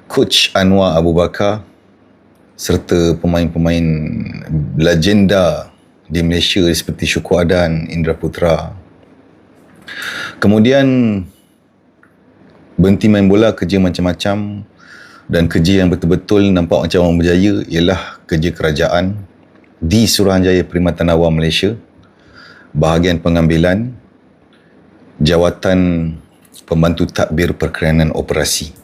Coach Anwar Abu Bakar serta pemain-pemain legenda di Malaysia seperti Syukur Adan, Indra Putra. Kemudian berhenti main bola, kerja macam-macam, dan kerja yang betul-betul nampak macam orang berjaya ialah kerja kerajaan di Suruhanjaya Perkhidmatan Awam Malaysia, bahagian pengambilan jawatan pembantu tadbir perkenanan operasi.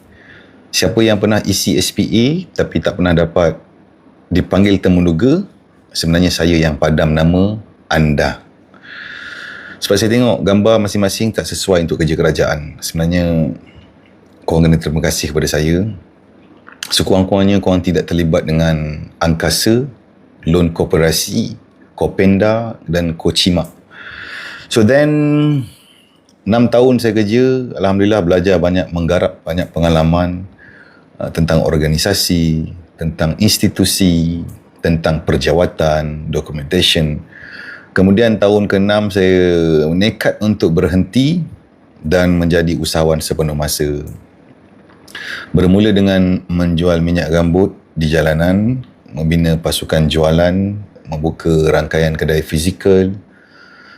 Siapa yang pernah isi SPA tapi tak pernah dapat dipanggil temuduga, sebenarnya saya yang padam nama anda. Sebab saya tengok gambar masing-masing tak sesuai untuk kerja kerajaan. Sebenarnya korang kena terima kasih kepada saya. Sekurang-kurangnya korang tidak terlibat dengan Angkasa, Loan Koperasi, Kopenda dan Kochima. So then 6 tahun saya kerja, Alhamdulillah belajar banyak, menggarap banyak pengalaman tentang organisasi, tentang institusi, tentang perjawatan, documentation. Kemudian tahun ke-6 saya nekat untuk berhenti dan menjadi usahawan sepenuh masa. Bermula dengan menjual minyak rambut di jalanan, membina pasukan jualan, membuka rangkaian kedai fizikal,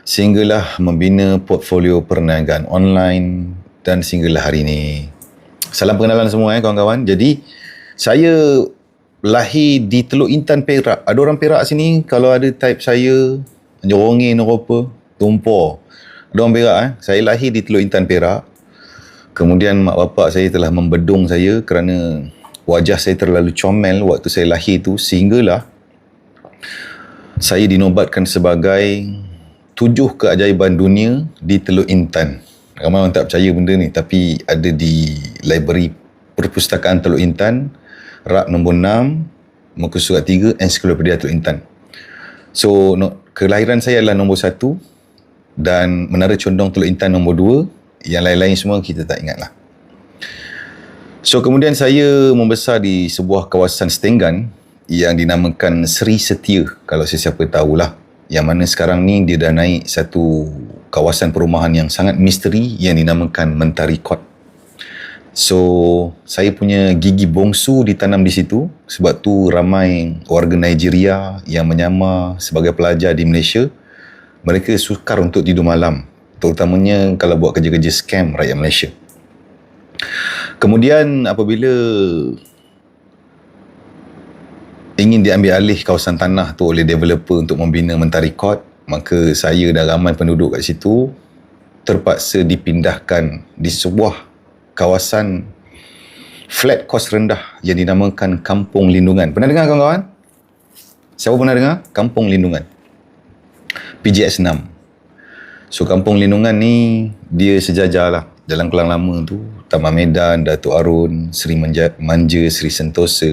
sehinggalah membina portfolio perniagaan online, dan sehinggalah hari ini. Salam pengenalan semua kawan-kawan. Jadi saya lahir di Teluk Intan, Perak. Ada orang Perak sini, kalau ada type saya Jorongin apa, Tumpor. Ada orang Perak Saya lahir di Teluk Intan, Perak. Kemudian mak bapak saya telah membedung saya kerana wajah saya terlalu comel waktu saya lahir tu, sehinggalah saya dinobatkan sebagai 7 keajaiban dunia di Teluk Intan. Ramai orang tak percaya benda ni, tapi ada di library Perpustakaan Teluk Intan, rak nombor 6, muka surat 3, Ensiklopedia Teluk Intan. So, kelahiran saya adalah nombor 1 dan Menara Condong Teluk Intan nombor 2. Yang lain-lain semua kita tak ingat lah. So, kemudian saya membesar di sebuah kawasan Setenggan yang dinamakan Seri Setia, kalau sesiapa tahulah. Yang mana sekarang ni dia dah naik satu kawasan perumahan yang sangat misteri yang dinamakan Mentari Court. So, saya punya gigi bongsu ditanam di situ. Sebab tu ramai warga Nigeria yang menyamar sebagai pelajar di Malaysia, mereka sukar untuk tidur malam, terutamanya kalau buat kerja-kerja scam rakyat Malaysia. Kemudian apabila ingin diambil alih kawasan tanah tu oleh developer untuk membina Mentari Court, maka saya dan ramai penduduk kat situ terpaksa dipindahkan di sebuah kawasan flat kos rendah yang dinamakan Kampung Lindungan. Pernah dengar kawan-kawan? Siapa pernah dengar? Kampung Lindungan. PJS 6. So, Kampung Lindungan ni dia sejajar lah. Jalan Kelang Lama tu, Taman Medan, Datuk Arun, Seri Manja, Seri Sentosa.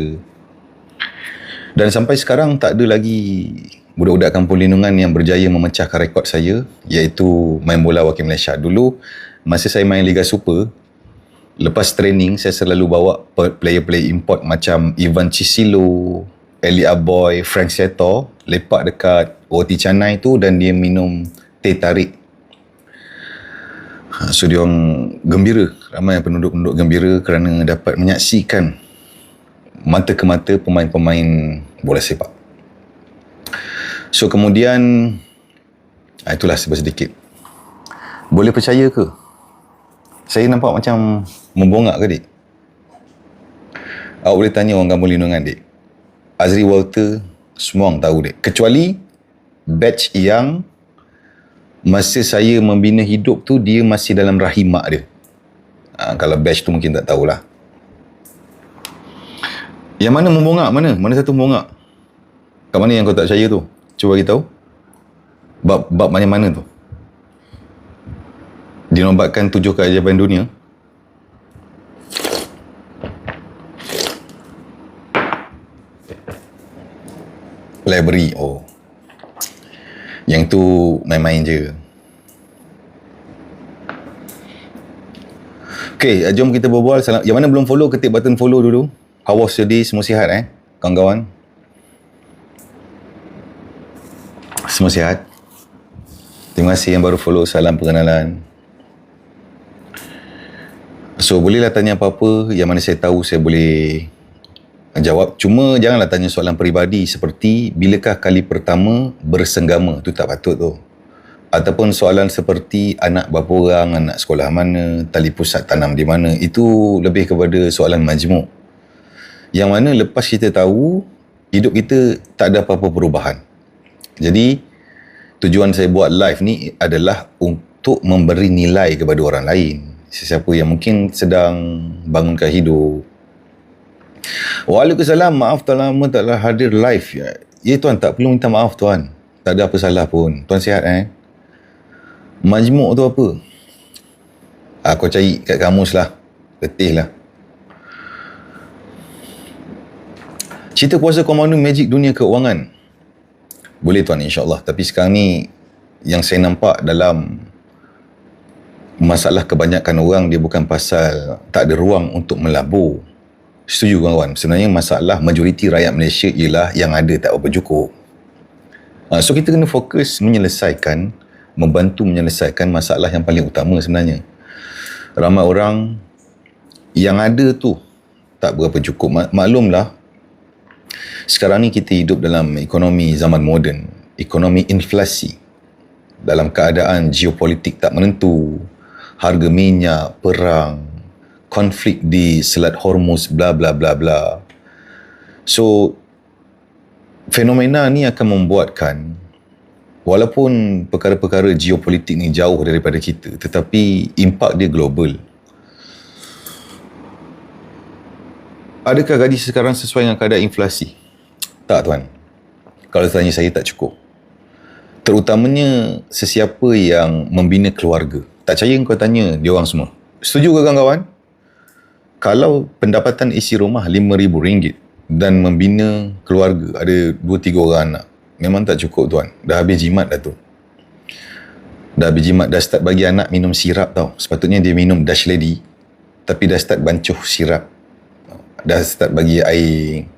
Dan sampai sekarang tak ada lagi budak-budak Kampung Lindungan yang berjaya memecahkan rekod saya, iaitu main bola wakil Malaysia. Dulu, masa saya main Liga Super, lepas training, saya selalu bawa player-player import macam Ivan Chisilo, Eli Aboy, Frank Seto, lepak dekat Roti Canai tu dan dia minum teh tarik. So, dia orang gembira. Ramai penduduk-penduduk gembira kerana dapat menyaksikan mata ke mata pemain-pemain bola sepak. So, kemudian itulah sedikit. Boleh percaya ke? Saya nampak macam membongak ke, dik? Awak boleh tanya orang Kampung Lindungan, dik. Azri Walter, semua orang tahu, dik. Kecuali batch yang masa saya membina hidup tu, dia masih dalam rahim mak dia. Kalau batch tu mungkin tak tahulah. Yang mana membongak? Mana satu membongak? Kat mana yang kau tak percaya tu? Cuba bagi tahu. Bab mana tu? Dinobatkan 7 keajaiban dunia. Library. Oh. Yang tu main-main je. Okay, jom kita berbual. Yang mana belum follow, ketik button follow dulu. How was your day? Semua sihat kawan-kawan? Semua sihat? Terima kasih yang baru follow. Salam pengenalan. So bolehlah tanya apa-apa yang mana saya tahu saya boleh jawab. Cuma janganlah tanya soalan peribadi seperti bilakah kali pertama bersenggama. Itu tak patut tu. Ataupun soalan seperti anak berapa orang, anak sekolah mana, tali pusat tanam di mana. Itu lebih kepada soalan majmuk. Yang mana lepas kita tahu hidup kita tak ada apa-apa perubahan. Jadi tujuan saya buat live ni adalah untuk memberi nilai kepada orang lain. Sesiapa yang mungkin sedang bangunkan hidup. Waalaikumsalam, maaf tak lama taklah hadir live. Ya tuan, tak perlu minta maaf tuan. Tak ada apa salah pun. Tuan sihat Majmuk tu apa? Kau cari kat kamus lah. Letih lah. Cerita kuasa komando magic dunia keuangan. Boleh tuan, insyaAllah. Tapi sekarang ni yang saya nampak dalam masalah kebanyakan orang, dia bukan pasal tak ada ruang untuk melabur. Setuju kawan? Sebenarnya masalah majoriti rakyat Malaysia ialah yang ada tak berapa cukup. So kita kena fokus menyelesaikan, membantu menyelesaikan masalah yang paling utama sebenarnya. Ramai orang yang ada tu tak berapa cukup. Maklumlah, sekarang ni kita hidup dalam ekonomi zaman moden, ekonomi inflasi, dalam keadaan geopolitik tak menentu, harga minyak, perang, konflik di Selat Hormuz, bla bla bla bla. So fenomena ni akan membuatkan, walaupun perkara-perkara geopolitik ni jauh daripada kita, tetapi impak dia global. Adakah gaji sekarang sesuai dengan keadaan inflasi? Tak tuan. Kalau tanya saya, tak cukup. Terutamanya sesiapa yang membina keluarga. Tak percaya kau tanya dia orang semua. Setuju ke kawan-kawan? Kalau pendapatan isi rumah RM5,000 dan membina keluarga, ada 2-3 orang anak, memang tak cukup tuan. Dah habis jimat dah tu. Dah habis jimat, dah start bagi anak minum sirap tau. Sepatutnya dia minum Dash Lady, tapi dah start bancuh sirap. Dah start bagi air,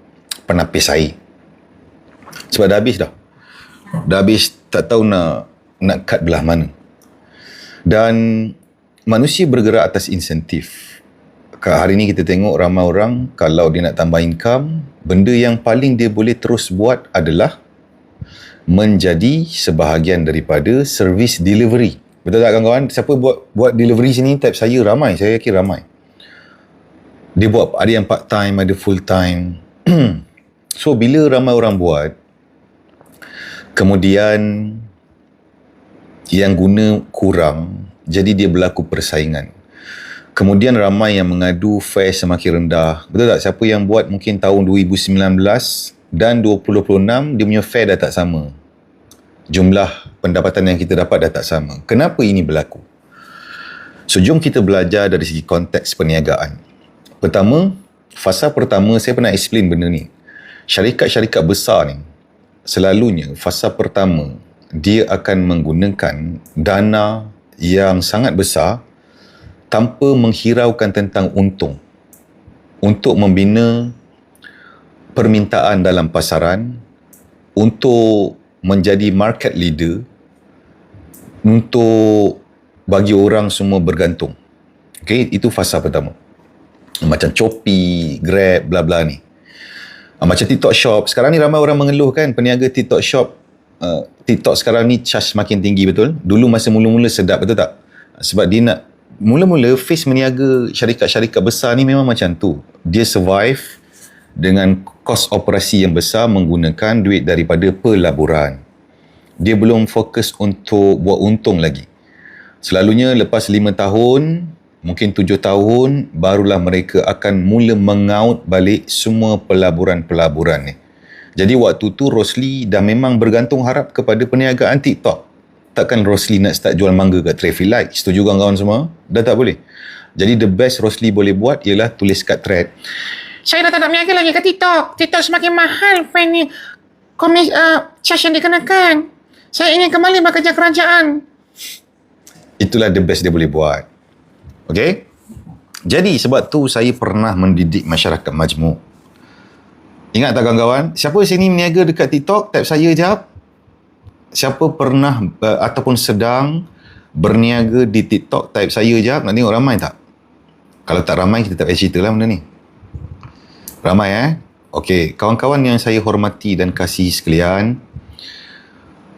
penapis air. Sebab dah habis dah. Dah habis, tak tahu nak cut belah mana. Dan manusia bergerak atas insentif. Hari ni kita tengok ramai orang, kalau dia nak tambah income, benda yang paling dia boleh terus buat adalah menjadi sebahagian daripada servis delivery. Betul tak kawan-kawan? Siapa buat delivery sini? Type saya ramai. Saya yakin ramai. Dia buat, ada yang part time, ada full time. So bila ramai orang buat, kemudian yang guna kurang, jadi dia berlaku persaingan. Kemudian ramai yang mengadu fare semakin rendah. Betul tak? Siapa yang buat mungkin tahun 2019 dan 2026, dia punya fare dah tak sama. Jumlah pendapatan yang kita dapat dah tak sama. Kenapa ini berlaku? So jom kita belajar dari segi konteks perniagaan. Pertama, fasa pertama saya pernah explain benda ni. Syarikat-syarikat besar ni, selalunya fasa pertama dia akan menggunakan dana yang sangat besar tanpa menghiraukan tentang untung untuk membina permintaan dalam pasaran, untuk menjadi market leader, untuk bagi orang semua bergantung. Okay, itu fasa pertama. Macam Shopee, Grab, bla bla ni. Macam TikTok Shop. Sekarang ni ramai orang mengeluh kan, peniaga TikTok Shop. TikTok sekarang ni charge makin tinggi, betul? Dulu masa mula-mula sedap, betul tak? Sebab dia nak, mula-mula face meniaga syarikat-syarikat besar ni memang macam tu. Dia survive dengan kos operasi yang besar menggunakan duit daripada pelaburan. Dia belum fokus untuk buat untung lagi. Selalunya lepas 5 tahun, mungkin 7 tahun, barulah mereka akan mula mengaut balik semua pelaburan-pelaburan ni. Jadi waktu tu Rosli dah memang bergantung harap kepada perniagaan TikTok. Takkan Rosli nak start jual mangga kat traffic light? Setuju kawan-kawan semua? Dah tak boleh. Jadi the best Rosli boleh buat ialah tulis kat thread, saya dah tak nak berniaga lagi kat TikTok. TikTok semakin mahal ni. Charge yang dikenakan. Saya ingin kembali bekerja kerajaan. Itulah the best dia boleh buat. Okay? Jadi sebab tu saya pernah mendidik masyarakat majmuk. Ingat tak kawan-kawan? Siapa sini meniaga dekat TikTok? Type saya jap. Siapa pernah ataupun sedang berniaga di TikTok? Type saya jap. Nak tengok ramai tak? Kalau tak ramai, kita tak payah cerita lah benda ni. Ramai Okey, kawan-kawan yang saya hormati dan kasihi sekalian.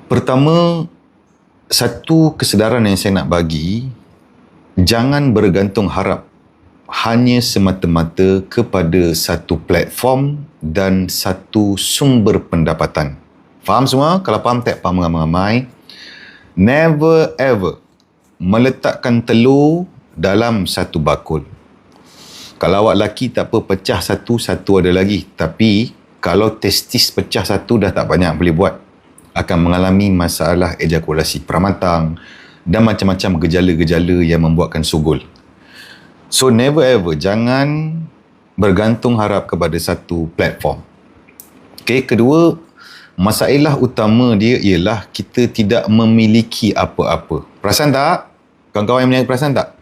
Pertama, satu kesedaran yang saya nak bagi, jangan bergantung harap hanya semata-mata kepada satu platform dan satu sumber pendapatan. Faham semua? Kalau faham, tak faham ramai-ramai. Never ever meletakkan telur dalam satu bakul. Kalau awak lelaki tak apa, pecah satu ada lagi. Tapi kalau testis pecah satu dah tak banyak boleh buat. Akan mengalami masalah ejakulasi peramatang dan macam-macam gejala-gejala yang membuatkan sugul. So never ever, jangan bergantung harap kepada satu platform. Okay, kedua, masalah utama dia ialah kita tidak memiliki apa-apa. Perasan tak? Kawan-kawan yang mendengar, perasan tak?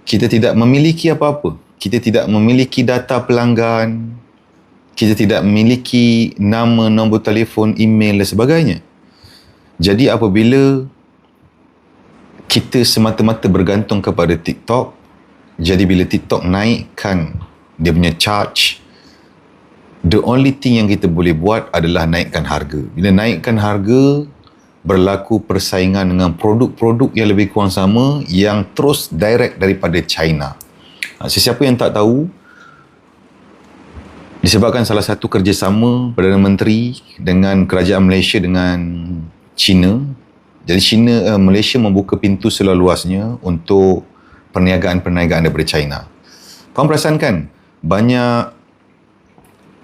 Kita tidak memiliki apa-apa. Kita tidak memiliki data pelanggan. Kita tidak memiliki nama, nombor telefon, email dan sebagainya. Jadi apabila kita semata-mata bergantung kepada TikTok, jadi bila TikTok naikkan dia punya charge, the only thing yang kita boleh buat adalah naikkan harga. Bila naikkan harga, berlaku persaingan dengan produk-produk yang lebih kurang sama yang terus direct daripada China. Sesiapa yang tak tahu, disebabkan salah satu kerjasama Perdana Menteri dengan kerajaan Malaysia dengan China. Jadi Malaysia membuka pintu seluas-luasnya untuk perniagaan-perniagaan daripada China. Kau perasan kan? Banyak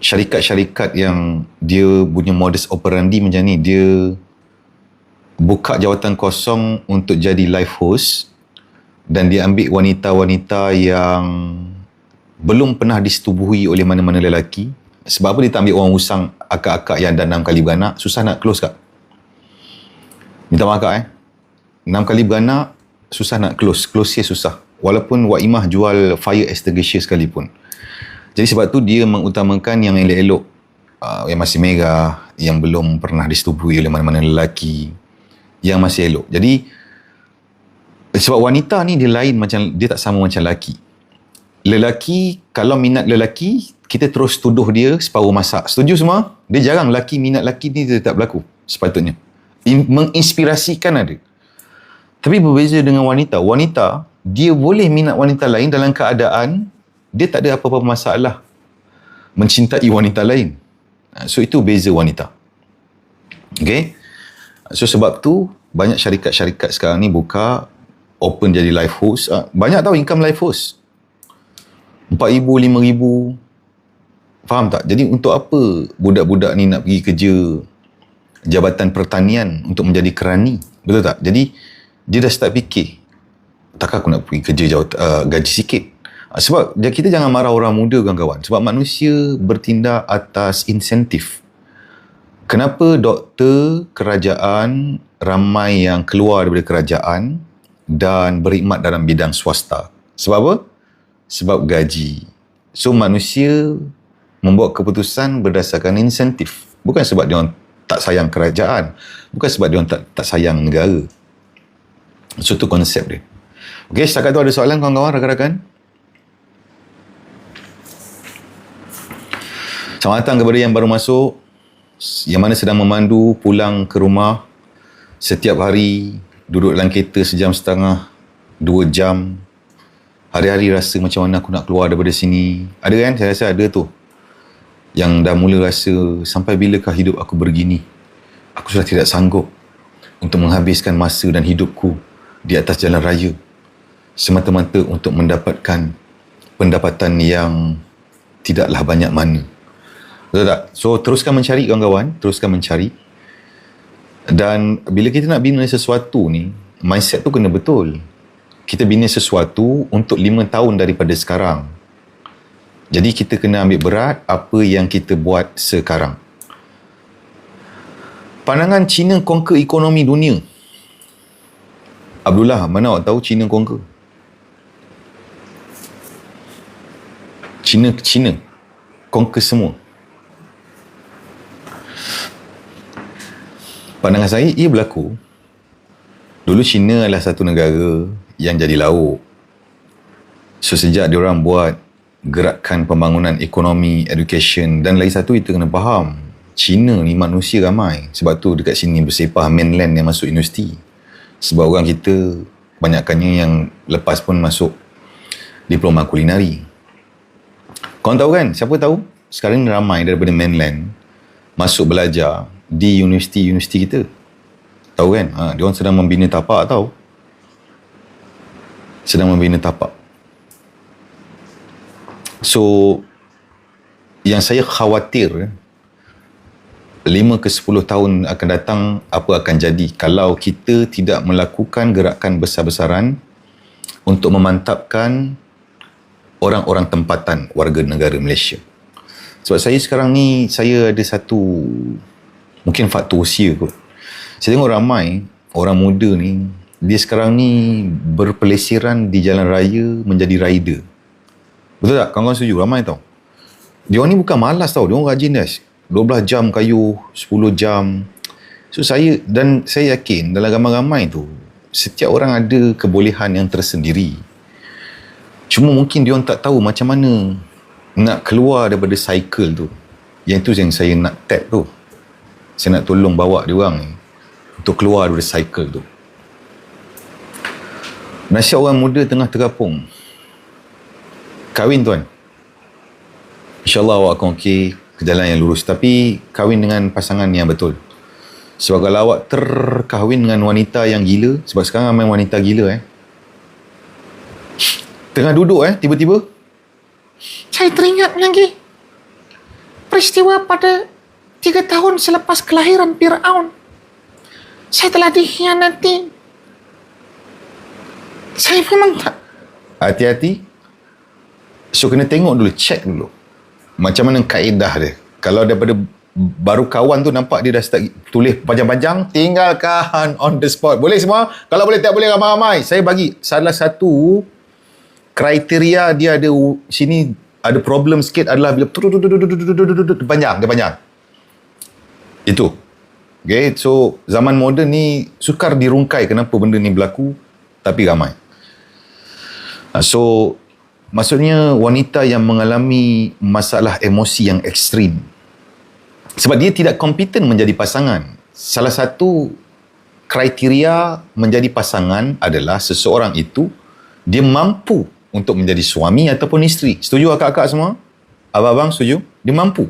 syarikat-syarikat yang dia punya modus operandi macam ni. Dia buka jawatan kosong untuk jadi live host dan dia ambil wanita-wanita yang belum pernah disetubuhi oleh mana-mana lelaki. Sebab apa dia tak ambil orang usang, akak-akak yang dah 6 kali beranak? Susah nak close kak? Minta maaf kak 6 kali beranak, susah nak close. Close dia susah. Walaupun Wak Imah jual fire extinguisher sekalipun. Jadi sebab tu dia mengutamakan yang elok-elok. Yang masih merah, yang belum pernah disetubuhi oleh mana-mana lelaki. Yang masih elok. Jadi sebab wanita ni dia lain, macam dia tak sama macam lelaki. Lelaki, kalau minat lelaki, kita terus tuduh dia separuh masak. Setuju semua? Dia jarang lelaki minat lelaki ni, dia tak berlaku sepatutnya. Menginspirasikan ada. Tapi berbeza dengan wanita. Wanita, dia boleh minat wanita lain dalam keadaan dia tak ada apa-apa masalah mencintai wanita lain. So itu beza wanita. Okay? So sebab tu banyak syarikat-syarikat sekarang ni buka open jadi live host. Banyak tahu income live host. 4,000, 5,000. Faham tak? Jadi untuk apa budak-budak ni nak pergi kerja Jabatan Pertanian untuk menjadi kerani? Betul tak? Jadi dia dah start fikir, takkan aku nak pergi kerja gaji sikit. Sebab kita jangan marah orang muda kawan-kawan. Sebab manusia bertindak atas insentif. Kenapa doktor kerajaan ramai yang keluar daripada kerajaan dan berkhidmat dalam bidang swasta? Sebab apa? Sebab gaji. So manusia membuat keputusan berdasarkan insentif. Bukan sebab dia orang tak sayang kerajaan. Bukan sebab dia orang tak sayang negara. So tu konsep dia. Okey, setakat tu ada soalan kawan-kawan, rakan-rakan? Selamat datang kepada yang baru masuk, yang mana sedang memandu pulang ke rumah. Setiap hari duduk dalam kereta sejam setengah, 2 jam. Hari-hari rasa macam mana aku nak keluar daripada sini. Ada kan? Saya rasa ada tu. Yang dah mula rasa, sampai bilakah hidup aku begini? Aku sudah tidak sanggup untuk menghabiskan masa dan hidupku di atas jalan raya semata-mata untuk mendapatkan pendapatan yang tidaklah banyak mana. Betul tak? So teruskan mencari kawan-kawan, teruskan mencari. Dan bila kita nak bina sesuatu ni, mindset tu kena betul. Kita bina sesuatu untuk 5 tahun daripada sekarang. Jadi kita kena ambil berat apa yang kita buat sekarang. Pandangan China conquer ekonomi dunia. Abdullah, mana awak tahu China conquer? China conquer semua. Pandangan saya, ia berlaku. Dulu China adalah satu negara yang jadi lauk. So sejak diorang buat gerakan pembangunan ekonomi, education, dan lagi satu kita kena faham, China ni manusia ramai. Sebab tu dekat sini bersepah mainland yang masuk universiti. Sebab orang kita banyakkannya yang lepas pun masuk diploma kulinari. Korang tahu kan, siapa tahu sekarang ni ramai daripada mainland masuk belajar di universiti-universiti kita. Tahu kan, diorang sedang membina tapak tau. Sedang membina tapak. So, yang saya khawatir 5 ke 10 tahun akan datang, apa akan jadi kalau kita tidak melakukan gerakan besar-besaran untuk memantapkan orang-orang tempatan warga negara Malaysia. Sebab saya sekarang ni, saya ada satu, mungkin faktor usia kot. Saya tengok ramai orang muda ni, dia sekarang ni berpelesiran di jalan raya menjadi rider. Betul tak? Kawan-kawan setuju? Ramai tau. Dia ni bukan malas tau. Dia orang rajin dah. 12 jam kayu, 10 jam. So saya yakin dalam ramai-ramai tu, setiap orang ada kebolehan yang tersendiri. Cuma mungkin dia orang tak tahu macam mana nak keluar daripada cycle tu. Yang tu yang saya nak tap tu. Saya nak tolong bawa dia orang ni untuk keluar daripada cycle tu. Nasihat orang muda tengah terapung. Kahwin tuan. InsyaAllah awak akan okey ke jalan yang lurus. Tapi kahwin dengan pasangan yang betul. Sebab kalau awak terkahwin dengan wanita yang gila, sebab sekarang ramai wanita gila tengah duduk tiba-tiba, saya teringat lagi peristiwa pada 3 tahun selepas kelahiran Fir'aun. Saya telah dikhianati. Saya memang tak. hati-hati. So kena tengok dulu, check dulu macam mana kaedah dia. Kalau daripada baru kawan tu nampak dia dah start tulis panjang-panjang, tinggalkan on the spot. Boleh semua? Kalau boleh, tak boleh ramai-ramai. Saya bagi salah satu kriteria dia ada sini, ada problem sikit adalah bila dia panjang. Itu. Okay, so zaman moden ni sukar dirungkai kenapa benda ni berlaku, tapi ramai. So maksudnya wanita yang mengalami masalah emosi yang ekstrim. Sebab dia tidak kompeten menjadi pasangan. Salah satu kriteria menjadi pasangan adalah seseorang itu dia mampu untuk menjadi suami ataupun isteri. Setuju akak-akak semua? Abang-abang setuju? Dia mampu.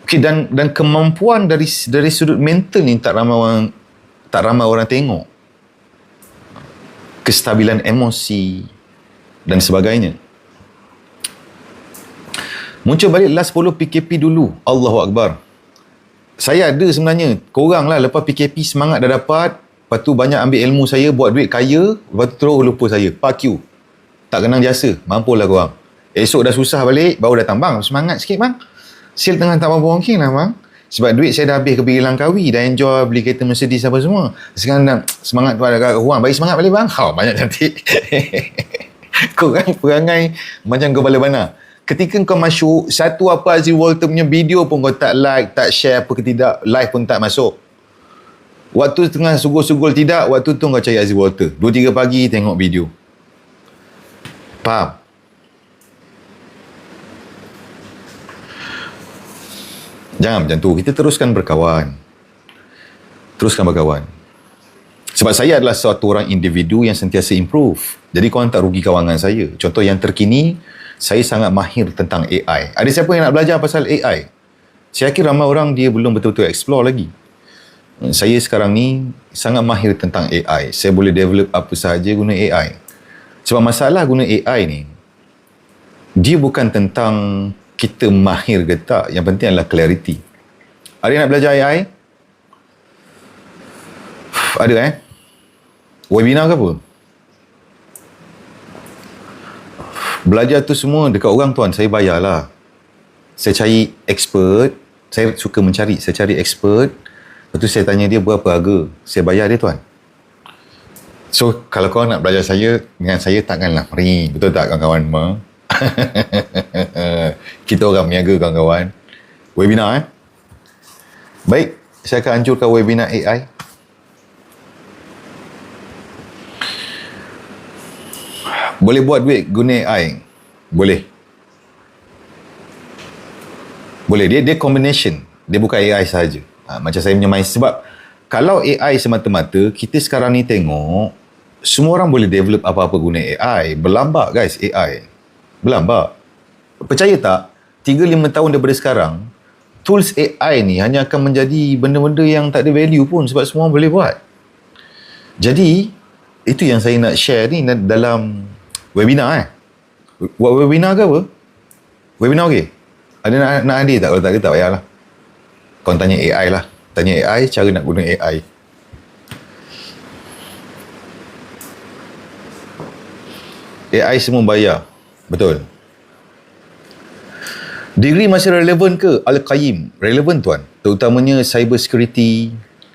Okay, dan kemampuan dari sudut mental ni tak ramai orang tengok. Kestabilan emosi dan sebagainya. Muncul balik last 10 PKP dulu. Allahu Akbar. Saya ada sebenarnya. Korang lah lepas PKP semangat dah dapat. Lepas tu banyak ambil ilmu saya, buat duit kaya. Lepas tu terus lupa saya. Fuck you. Tak kenang jasa. Mampulah korang. Esok dah susah balik, baru datang. Bang, semangat sikit bang. Sil tengah tak mampu mungkin lah bang. Sebab duit saya dah habis ke pergi Langkawi. Dah enjoy beli kereta Mercedes apa semua. Sekarang dah semangat tu ada kat ruang. Bagi semangat balik bang. Banyak cantik. Korang perangai macam kepala bana. Ketika kau masuk satu apa Aziz Walter punya video pun kau tak like, tak share apa ke tidak, live pun tak masuk. Waktu tengah sugul-sugul tidak, waktu tu kau cari Aziz Walter. 2-3 pagi tengok video. Faham? Jangan macam tu. Kita teruskan berkawan. Sebab saya adalah suatu orang individu yang sentiasa improve. Jadi korang tak rugi kawangan saya. Contoh yang terkini, saya sangat mahir tentang AI. Ada siapa yang nak belajar pasal AI? Saya kira ramai orang dia belum betul-betul explore lagi. Saya sekarang ni sangat mahir tentang AI. Saya boleh develop apa sahaja guna AI. Sebab masalah guna AI ni, dia bukan tentang kita mahir ke tak. Yang penting adalah clarity. Ada yang nak belajar AI? Ada webinar ke apa? Belajar tu semua dekat orang tuan, saya bayar lah. Saya cari expert, saya suka mencari, saya cari expert, lepas tu saya tanya dia berapa harga, saya bayar dia tuan. So kalau korang nak belajar saya, dengan saya takkanlah free, betul tak kawan-kawan? Kita orang meniaga kawan-kawan. Webinar baik, saya akan anjurkan webinar AI. Boleh buat duit guna AI? Boleh. Boleh. Dia combination. Dia bukan AI sahaja. Macam saya punya mind. Sebab kalau AI semata-mata, kita sekarang ni tengok, semua orang boleh develop apa-apa guna AI. Berlambak guys AI. Berlambak. Percaya tak, 3-5 tahun daripada sekarang, tools AI ni hanya akan menjadi benda-benda yang tak ada value pun sebab semua boleh buat. Jadi, itu yang saya nak share ni dalam webinar. Buat webinar ke apa? Webinar okey? Ada nak hadir tak? Kalau tak ke tak payahlah. Kau tanya AI lah. Tanya AI cara nak guna AI. AI semua bayar. Betul. Degree masih relevan ke? Al-Qayyim. Relevan tuan. Terutamanya cyber security.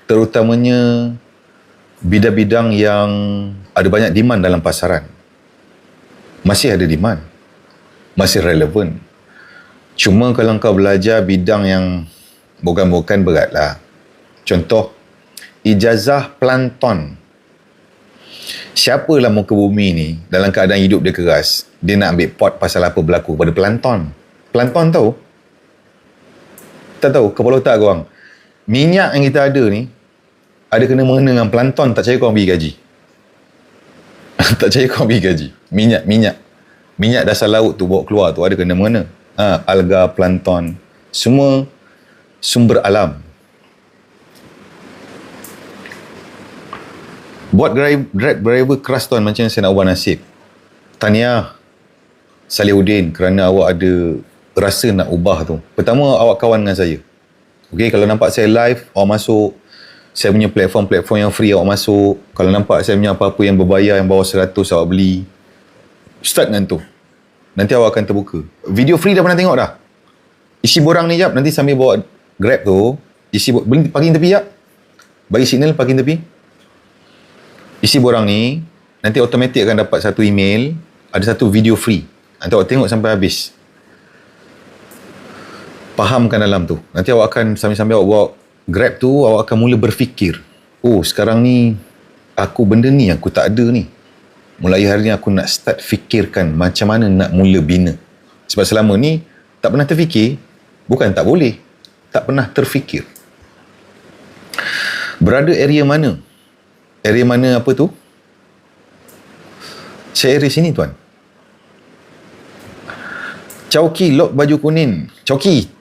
Terutamanya bidang-bidang yang ada banyak demand dalam pasaran. Masih ada demand. Masih relevan. Cuma kalau kau belajar bidang yang bukan-bukan beratlah. Contoh, ijazah plankton. Siapalah muka bumi ni dalam keadaan hidup dia keras, dia nak ambil pot pasal apa berlaku pada plankton. Plankton tahu? Tak tahu? Kepala otak korang. Minyak yang kita ada ni, ada kena-mengena dengan plankton, tak percaya korang pergi gaji. Tak percaya korang pergi gaji. Minyak dasar laut tu bawa keluar tu ada kena-mengena. Alga, plankton, semua sumber alam. Buat Grab driver keras tuan, macam saya nak ubah nasib. Tahniah Salihuddin kerana awak ada rasa nak ubah tu. Pertama, awak kawan dengan saya. Okay, kalau nampak saya live, awak masuk. Saya punya platform yang free, awak masuk. Kalau nampak saya punya apa-apa yang berbayar, yang bawah 100, awak beli. Start dengan tu. Nanti awak akan terbuka. Video free dah pernah tengok dah. Isi borang ni jap, nanti sambil bawa Grab tu, parking tepi jap. Bagi signal parking tepi. Isi borang ni, nanti automatik akan dapat satu email, ada satu video free. Nanti awak tengok sampai habis. Fahamkan dalam tu. Nanti awak akan, sambil-sambil awak bawa Grab tu, awak akan mula berfikir. Oh, sekarang ni, benda ni aku tak ada ni. Mulai hari ni aku nak start fikirkan macam mana nak mula bina. Sebab selama ni, tak pernah terfikir. Bukan tak boleh. Tak pernah terfikir. Berada area mana? Area mana apa tu? Saya area sini tuan. Chowki lock baju kuning. Chowki.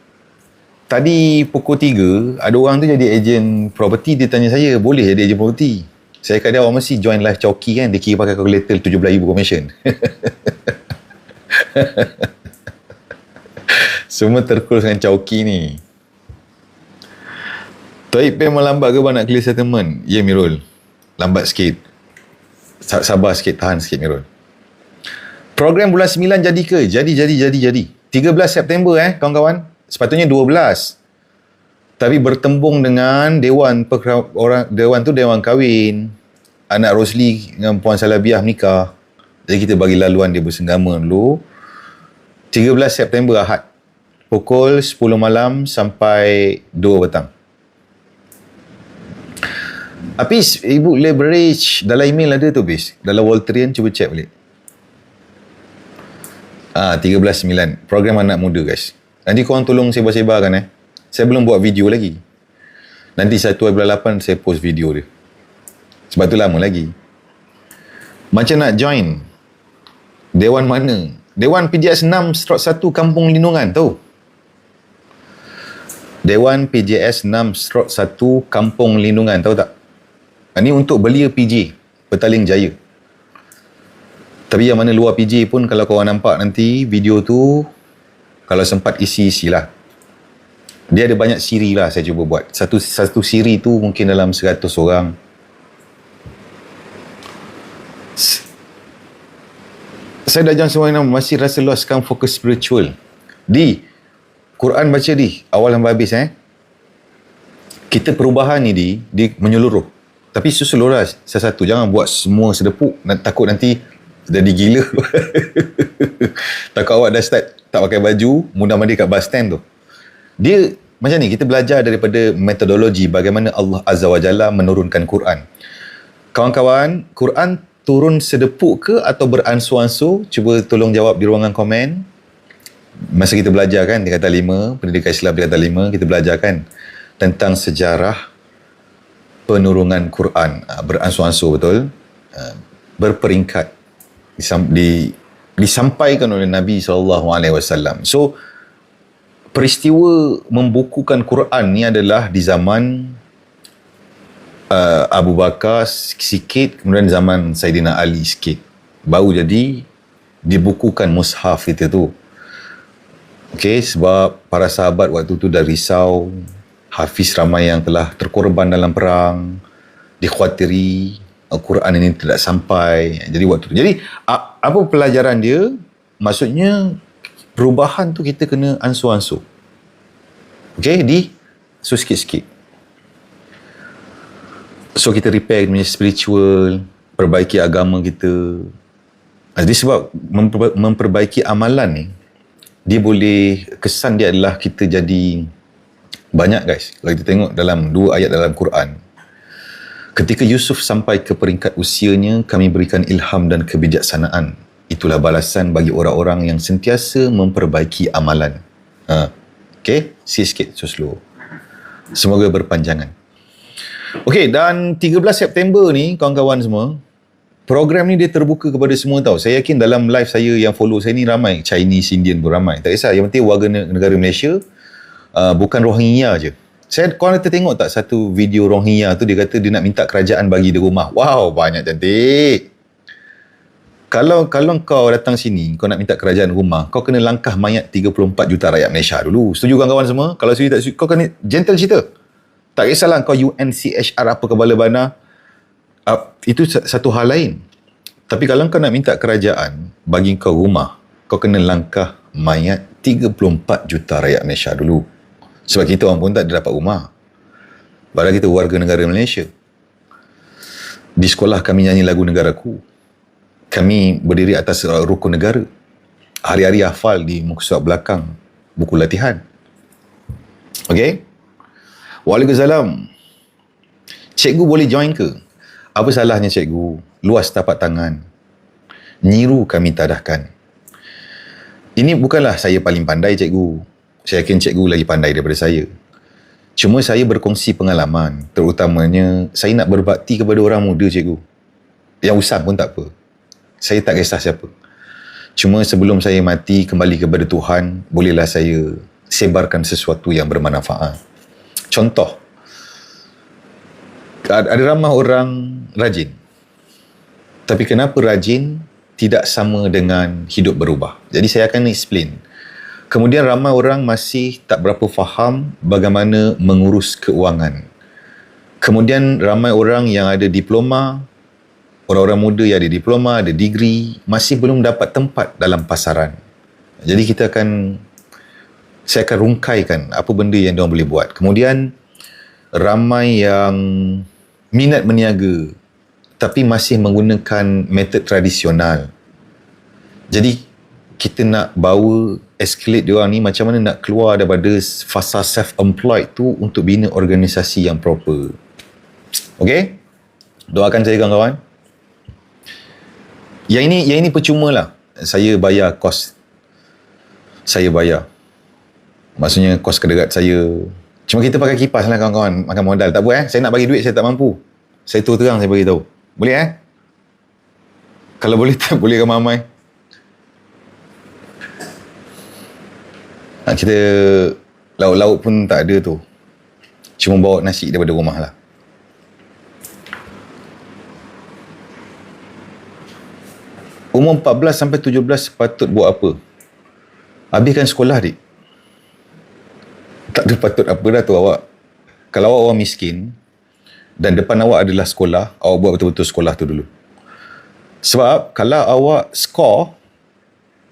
Tadi pukul 3, ada orang tu jadi ejen property, dia tanya saya, boleh jadi ejen property? Saya kata awak mesti join live Chowki kan, dia kira pakai calculator 17,000 commission. Semua terkurus dengan Chowki ni. Taib memang lambat ke bang nak clear settlement? Ya Mirul, lambat sikit. Sabar sikit, tahan sikit Mirul. Program bulan 9 jadi ke? Jadi. 13 September kawan-kawan. Sepatutnya 12. Tapi bertembung dengan Dewan tu Dewan Kahwin. Anak Rosli dengan Puan Salabiah menikah. Jadi kita bagi laluan dia bersenggama dulu. 13 September Ahad. Pukul 10 malam sampai 2 petang. Apis, ibu leverage dalam email ada tu bis. Dalam Volterian cuba check balik. 13/9. Program anak muda guys. Nanti korang tolong sebar-sebarkan Saya belum buat video lagi. Nanti 1/8 saya post video dia. Sebab tu lama lagi. Macam nak join? Dewan mana? Dewan PJS 6/1 Kampung Lindungan tahu? Dewan PJS 6/1 Kampung Lindungan tahu tak? Ini untuk belia PJ Petaling Jaya. Tapi yang mana luar PJ pun kalau korang nampak nanti video tu, kalau sempat isi-isilah. Dia ada banyak siri lah saya cuba buat. Satu siri tu mungkin dalam 100 orang. Saya dah jangan semua yang masih rasa lost, sekarang fokus spiritual. Quran baca awal sampai habis Kita perubahan ni di menyeluruh. Tapi susul lah satu-satu. Jangan buat semua sedepuk. Takut nanti jadi gila. Takut awak dah start tak pakai baju, mudah-mudahan kat bus stand tu. Dia macam ni, kita belajar daripada metodologi bagaimana Allah Azza wa Jalla menurunkan Quran. Kawan-kawan, Quran turun sedepuk ke atau beransur-ansur? Cuba tolong jawab di ruangan komen. Masa kita belajar kan tingkatan 5, pendidikan Islam tingkatan 5, kita belajar kan tentang sejarah penurungan Quran. Beransur-ansur, betul? Berperingkat. Disampaikan oleh Nabi SAW. So, peristiwa membukukan Quran ni adalah di zaman Abu Bakar sikit, kemudian zaman Saidina Ali sikit. Baru jadi dibukukan mushaf kita tu. Okey, sebab para sahabat waktu tu dah risau, hafiz ramai yang telah terkorban dalam perang, dikhawatiri Al-Quran ini tidak sampai. Jadi waktu tu. Jadi apa pelajaran dia? Maksudnya perubahan tu kita kena ansur-ansur. Okey, so sikit-sikit. So kita repair punya spiritual, perbaiki agama kita. Jadi sebab memperbaiki amalan ni, dia boleh, kesan dia adalah kita jadi banyak guys. Kalau kita tengok dalam 2 ayat dalam Quran, ketika Yusuf sampai ke peringkat usianya, kami berikan ilham dan kebijaksanaan. Itulah balasan bagi orang-orang yang sentiasa memperbaiki amalan. Okay, sikit-sikit, so slow. Semoga berpanjangan. Okey, dan 13 September ni kawan-kawan semua, program ni dia terbuka kepada semua tau. Saya yakin dalam live saya yang follow saya ni ramai Chinese, Indian pun ramai. Tak kisah, yang penting warga negara Malaysia, bukan Rohingya je. Korang ada tengok tak satu video Rohingya tu, dia kata dia nak minta kerajaan bagi dia rumah. Wow, banyak cantik. Kalau kau datang sini, kau nak minta kerajaan rumah, kau kena langkah mayat 34 juta rakyat Malaysia dulu. Setuju kawan-kawan semua? Kalau setuju tak setuju, kau kena gentle cerita. Tak kisahlah kau UNCHR apa kepala bana, itu satu hal lain. Tapi kalau kau nak minta kerajaan bagi kau rumah, kau kena langkah mayat 34 juta rakyat Malaysia dulu. Sebab kita orang pun tak dapat rumah. Padahal kita warga negara Malaysia. Di sekolah kami nyanyi lagu negaraku. Kami berdiri atas rukun negara. Hari-hari hafal di muka surat belakang buku latihan. Okey? Waalaikumsalam. Cikgu boleh join ke? Apa salahnya cikgu? Luas tapak tangan. Nyiru kami tadahkan. Ini bukanlah saya paling pandai cikgu. Saya yakin cikgu lagi pandai daripada saya. Cuma saya berkongsi pengalaman. Terutamanya saya nak berbakti kepada orang muda cikgu. Yang usang pun tak apa. Saya tak kisah siapa. Cuma sebelum saya mati kembali kepada Tuhan, bolehlah saya sebarkan sesuatu yang bermanfaat. Contoh, ada ramai orang rajin. Tapi kenapa rajin tidak sama dengan hidup berubah? Jadi saya akan explain. Kemudian ramai orang masih tak berapa faham bagaimana mengurus keuangan. Kemudian ramai orang yang ada diploma, orang-orang muda yang ada diploma, ada degree, masih belum dapat tempat dalam pasaran. Jadi saya akan rungkaikan apa benda yang diorang boleh buat. Kemudian ramai yang minat meniaga tapi masih menggunakan metod tradisional. Jadi kita nak bawa escalate diorang ni, macam mana nak keluar daripada fasa self-employed tu untuk bina organisasi yang proper. Okay? Doakan saya kawan-kawan. Yang ini percuma lah. Saya bayar kos. Saya bayar. Maksudnya kos kedekat saya. Cuma kita pakai kipas lah kawan-kawan. Makan modal. Tak apa saya nak bagi duit, saya tak mampu. Saya terus terang saya bagi tahu. Boleh Kalau boleh tak boleh ramai-ramai. Kita lauk-lauk pun tak ada tu. Cuma bawa nasi daripada rumah lah. Umur 14 sampai 17 patut buat apa? Habiskan sekolah dik. Tak ada patut apa dah tu awak. Kalau awak orang miskin dan depan awak adalah sekolah, awak buat betul-betul sekolah tu dulu. Sebab kalau awak score,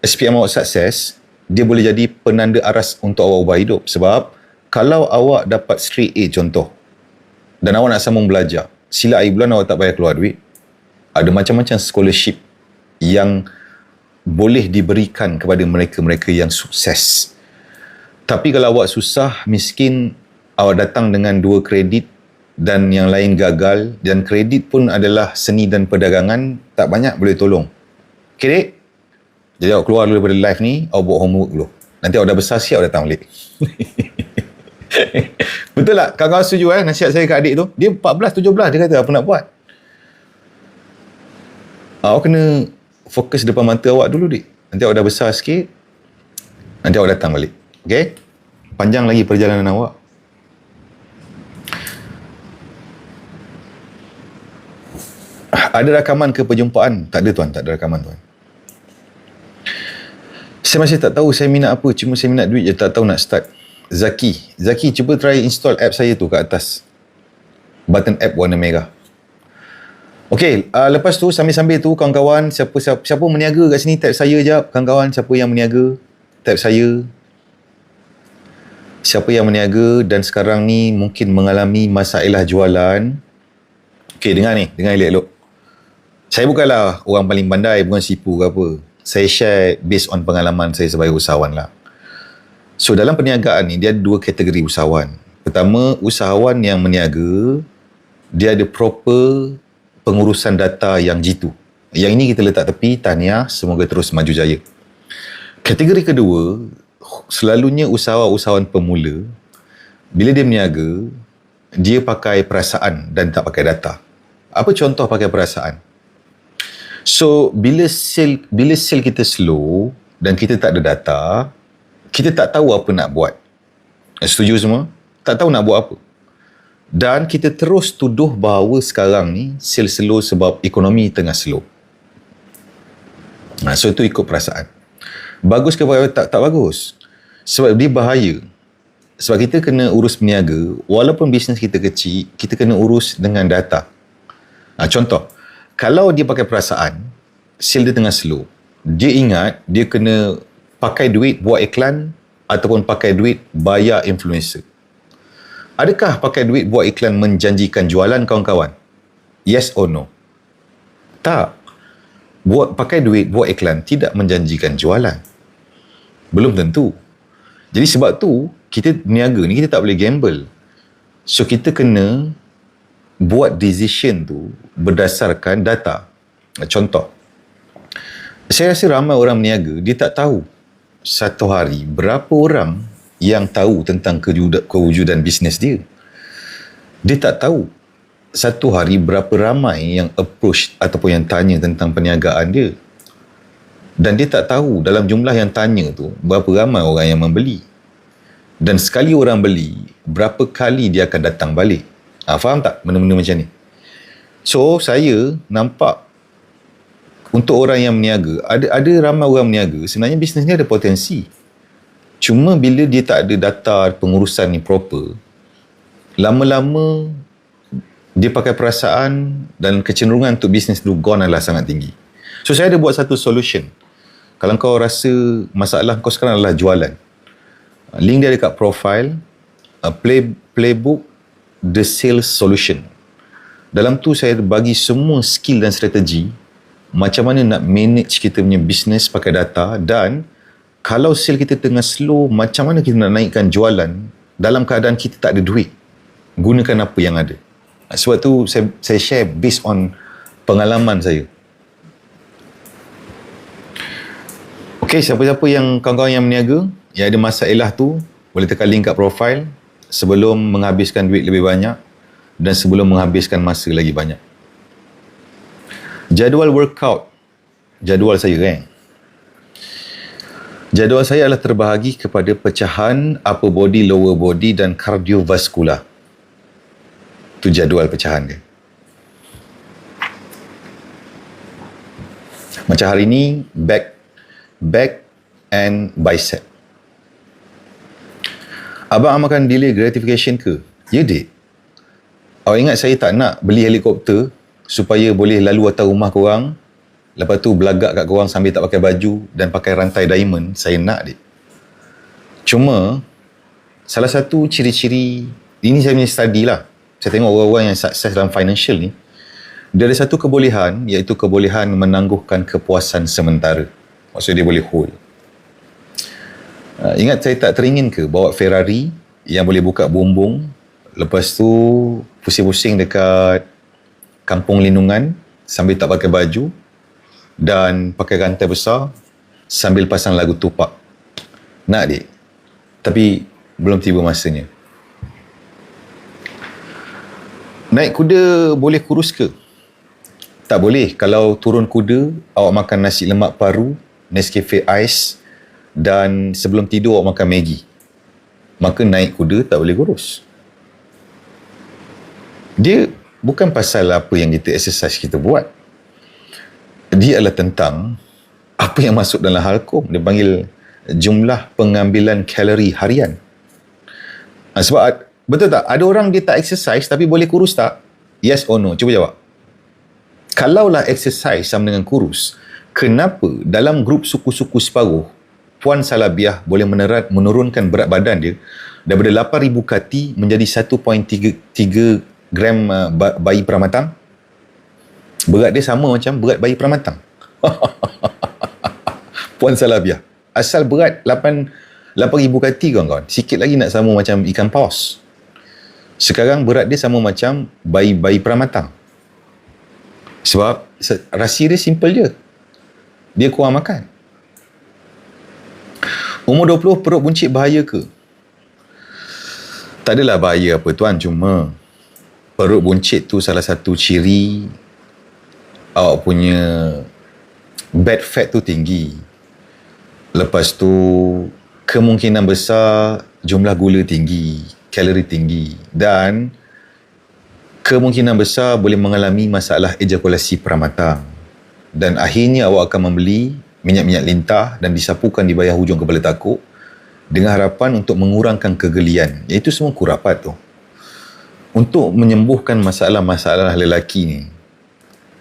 SPM awak sukses, dia boleh jadi penanda aras untuk awak ubah hidup. Sebab kalau awak dapat straight A contoh, dan awak nak sambung belajar, sila akhir bulan awak tak payah keluar duit. Ada macam-macam scholarship yang boleh diberikan kepada mereka-mereka yang sukses. Tapi kalau awak susah, miskin, awak datang dengan 2 kredit, dan yang lain gagal, dan kredit pun adalah seni dan perdagangan, tak banyak boleh tolong. Okay, dek? Jadi awak keluar dulu daripada live ni, awak buat homework dulu. Nanti awak dah besar siap, awak datang balik. Betul tak? Kawan-kawan setuju nasihat saya kat adik tu? Dia 14, 17, dia kata apa nak buat? Awak kena fokus depan mata awak dulu, dik. Nanti awak dah besar sikit, nanti awak datang balik. Okay? Panjang lagi perjalanan awak. Ada rakaman ke perjumpaan? Tak ada, tuan. Tak ada rakaman, tuan. Saya masih tak tahu saya minat apa. Cuma saya minat duit je, tak tahu nak start. Zaki, cuba try install app saya tu kat atas. Button app warna merah. Okey, lepas tu sambil-sambil tu kawan-kawan, siapa meniaga kat sini, tap saya jap. Kawan-kawan, siapa yang meniaga, tap saya. Siapa yang meniaga dan sekarang ni mungkin mengalami masalah jualan. Okey, dengar elok-elok. Saya bukanlah orang paling pandai, bukan sipu ke apa. Saya share based on pengalaman saya sebagai usahawan lah. So, dalam perniagaan ni, dia ada dua kategori usahawan. Pertama, usahawan yang meniaga, dia ada proper pengurusan data yang jitu. Yang ini kita letak tepi, tahniah, semoga terus maju jaya. Kategori kedua, selalunya usahawan pemula, bila dia meniaga, dia pakai perasaan dan tak pakai data. Apa contoh pakai perasaan? So, bila sale kita slow dan kita tak ada data, kita tak tahu apa nak buat. Setuju semua? Tak tahu nak buat apa. Dan kita terus tuduh bahawa sekarang ni sale slow sebab ekonomi tengah slow. So itu ikut perasaan. Bagus ke tak bagus? Sebab dia bahaya. Sebab kita kena urus peniaga, walaupun bisnes kita kecil, kita kena urus dengan data. Contoh, kalau dia pakai perasaan, sale dia tengah slow, dia ingat dia kena pakai duit buat iklan ataupun pakai duit bayar influencer. Adakah pakai duit buat iklan menjanjikan jualan, kawan-kawan? Yes or no? Tak. Pakai duit buat iklan tidak menjanjikan jualan. Belum tentu. Jadi sebab tu, kita niaga ni kita tak boleh gamble. So kita kena buat decision tu berdasarkan data. Contoh, saya rasa ramai orang meniaga, dia tak tahu satu hari berapa orang yang tahu tentang kewujudan bisnes dia. Dia tak tahu satu hari berapa ramai yang approach ataupun yang tanya tentang perniagaan dia. Dan dia tak tahu dalam jumlah yang tanya tu berapa ramai orang yang membeli. Dan sekali orang beli, berapa kali dia akan datang balik. Faham tak benda-benda macam ni? So, saya nampak untuk orang yang meniaga, ada ramai orang meniaga, sebenarnya bisnes ni ada potensi. Cuma bila dia tak ada data pengurusan ni proper, lama-lama dia pakai perasaan dan kecenderungan untuk bisnes tu gone adalah sangat tinggi. So, saya ada buat satu solution. Kalau kau rasa masalah kau sekarang adalah jualan, link dia dekat profile, playbook The Sales Solution. Dalam tu saya bagi semua skill dan strategi macam mana nak manage kita punya business pakai data, dan kalau sale kita tengah slow, macam mana kita nak naikkan jualan dalam keadaan kita tak ada duit. Gunakan apa yang ada. Sebab tu saya share based on pengalaman saya. Okey, siapa-siapa yang kawan-kawan yang meniaga, yang ada masalah tu, boleh tekan link kat profile sebelum menghabiskan duit lebih banyak dan sebelum menghabiskan masa lagi banyak. Jadual workout. Jadual saya Jadual saya adalah terbahagi kepada pecahan upper body, lower body dan kardiovaskular. Itu jadual pecahan dia. Macam hari ni, back and bicep. Abang amalkan delay gratification ke? Ya, dek. Awak ingat saya tak nak beli helikopter supaya boleh lalu atas rumah korang, lepas tu belagak kat korang sambil tak pakai baju dan pakai rantai diamond? Saya nak, dek. Cuma salah satu ciri-ciri, ini saya punya study lah, saya tengok orang-orang yang sukses dalam financial ni, dia ada satu kebolehan, iaitu kebolehan menangguhkan kepuasan sementara. Maksudnya dia boleh hold. Ingat saya tak teringin ke bawa Ferrari yang boleh buka bumbung, lepas tu pusing-pusing dekat kampung lindungan sambil tak pakai baju dan pakai rantai besar sambil pasang lagu Tupac. Nak dik? Tapi belum tiba masanya. Naik kuda boleh kurus ke? Tak boleh. Kalau turun kuda, awak makan nasi lemak paru, Nescafe Ice dan sebelum tidur awak makan Maggi. Maka naik kuda tak boleh kurus. Dia bukan pasal apa yang kita exercise kita buat. Dia adalah tentang apa yang masuk dalam halkom. Dia panggil jumlah pengambilan kalori harian. Sebab betul tak? Ada orang dia tak exercise tapi boleh kurus tak? Yes or no? Cuba jawab. Kalaulah exercise sama dengan kurus, kenapa dalam grup suku-suku separuh Puan Salabiah boleh menurunkan berat badan dia daripada 8,000 kati menjadi 1.3 gram bayi pramatang? Berat dia sama macam berat bayi pramatang. Puan Salabiah. Asal berat 8,000 kati kawan-kawan. Sikit lagi nak sama macam ikan paus. Sekarang berat dia sama macam bayi pramatang. Sebab rahsia dia simple je. Dia kurang makan. Umur 20 perut buncit bahaya ke? Tak adalah bahaya apa tuan. Cuma perut buncit tu salah satu ciri awak punya bad fat tu tinggi. Lepas tu kemungkinan besar jumlah gula tinggi, kalori tinggi dan kemungkinan besar boleh mengalami masalah ejakulasi pramatang. Dan akhirnya awak akan membeli minyak-minyak lintah dan disapukan di bayar hujung kepala takuk dengan harapan untuk mengurangkan kegelian. Itu semua kurapat tu. Untuk menyembuhkan masalah-masalah lelaki ni,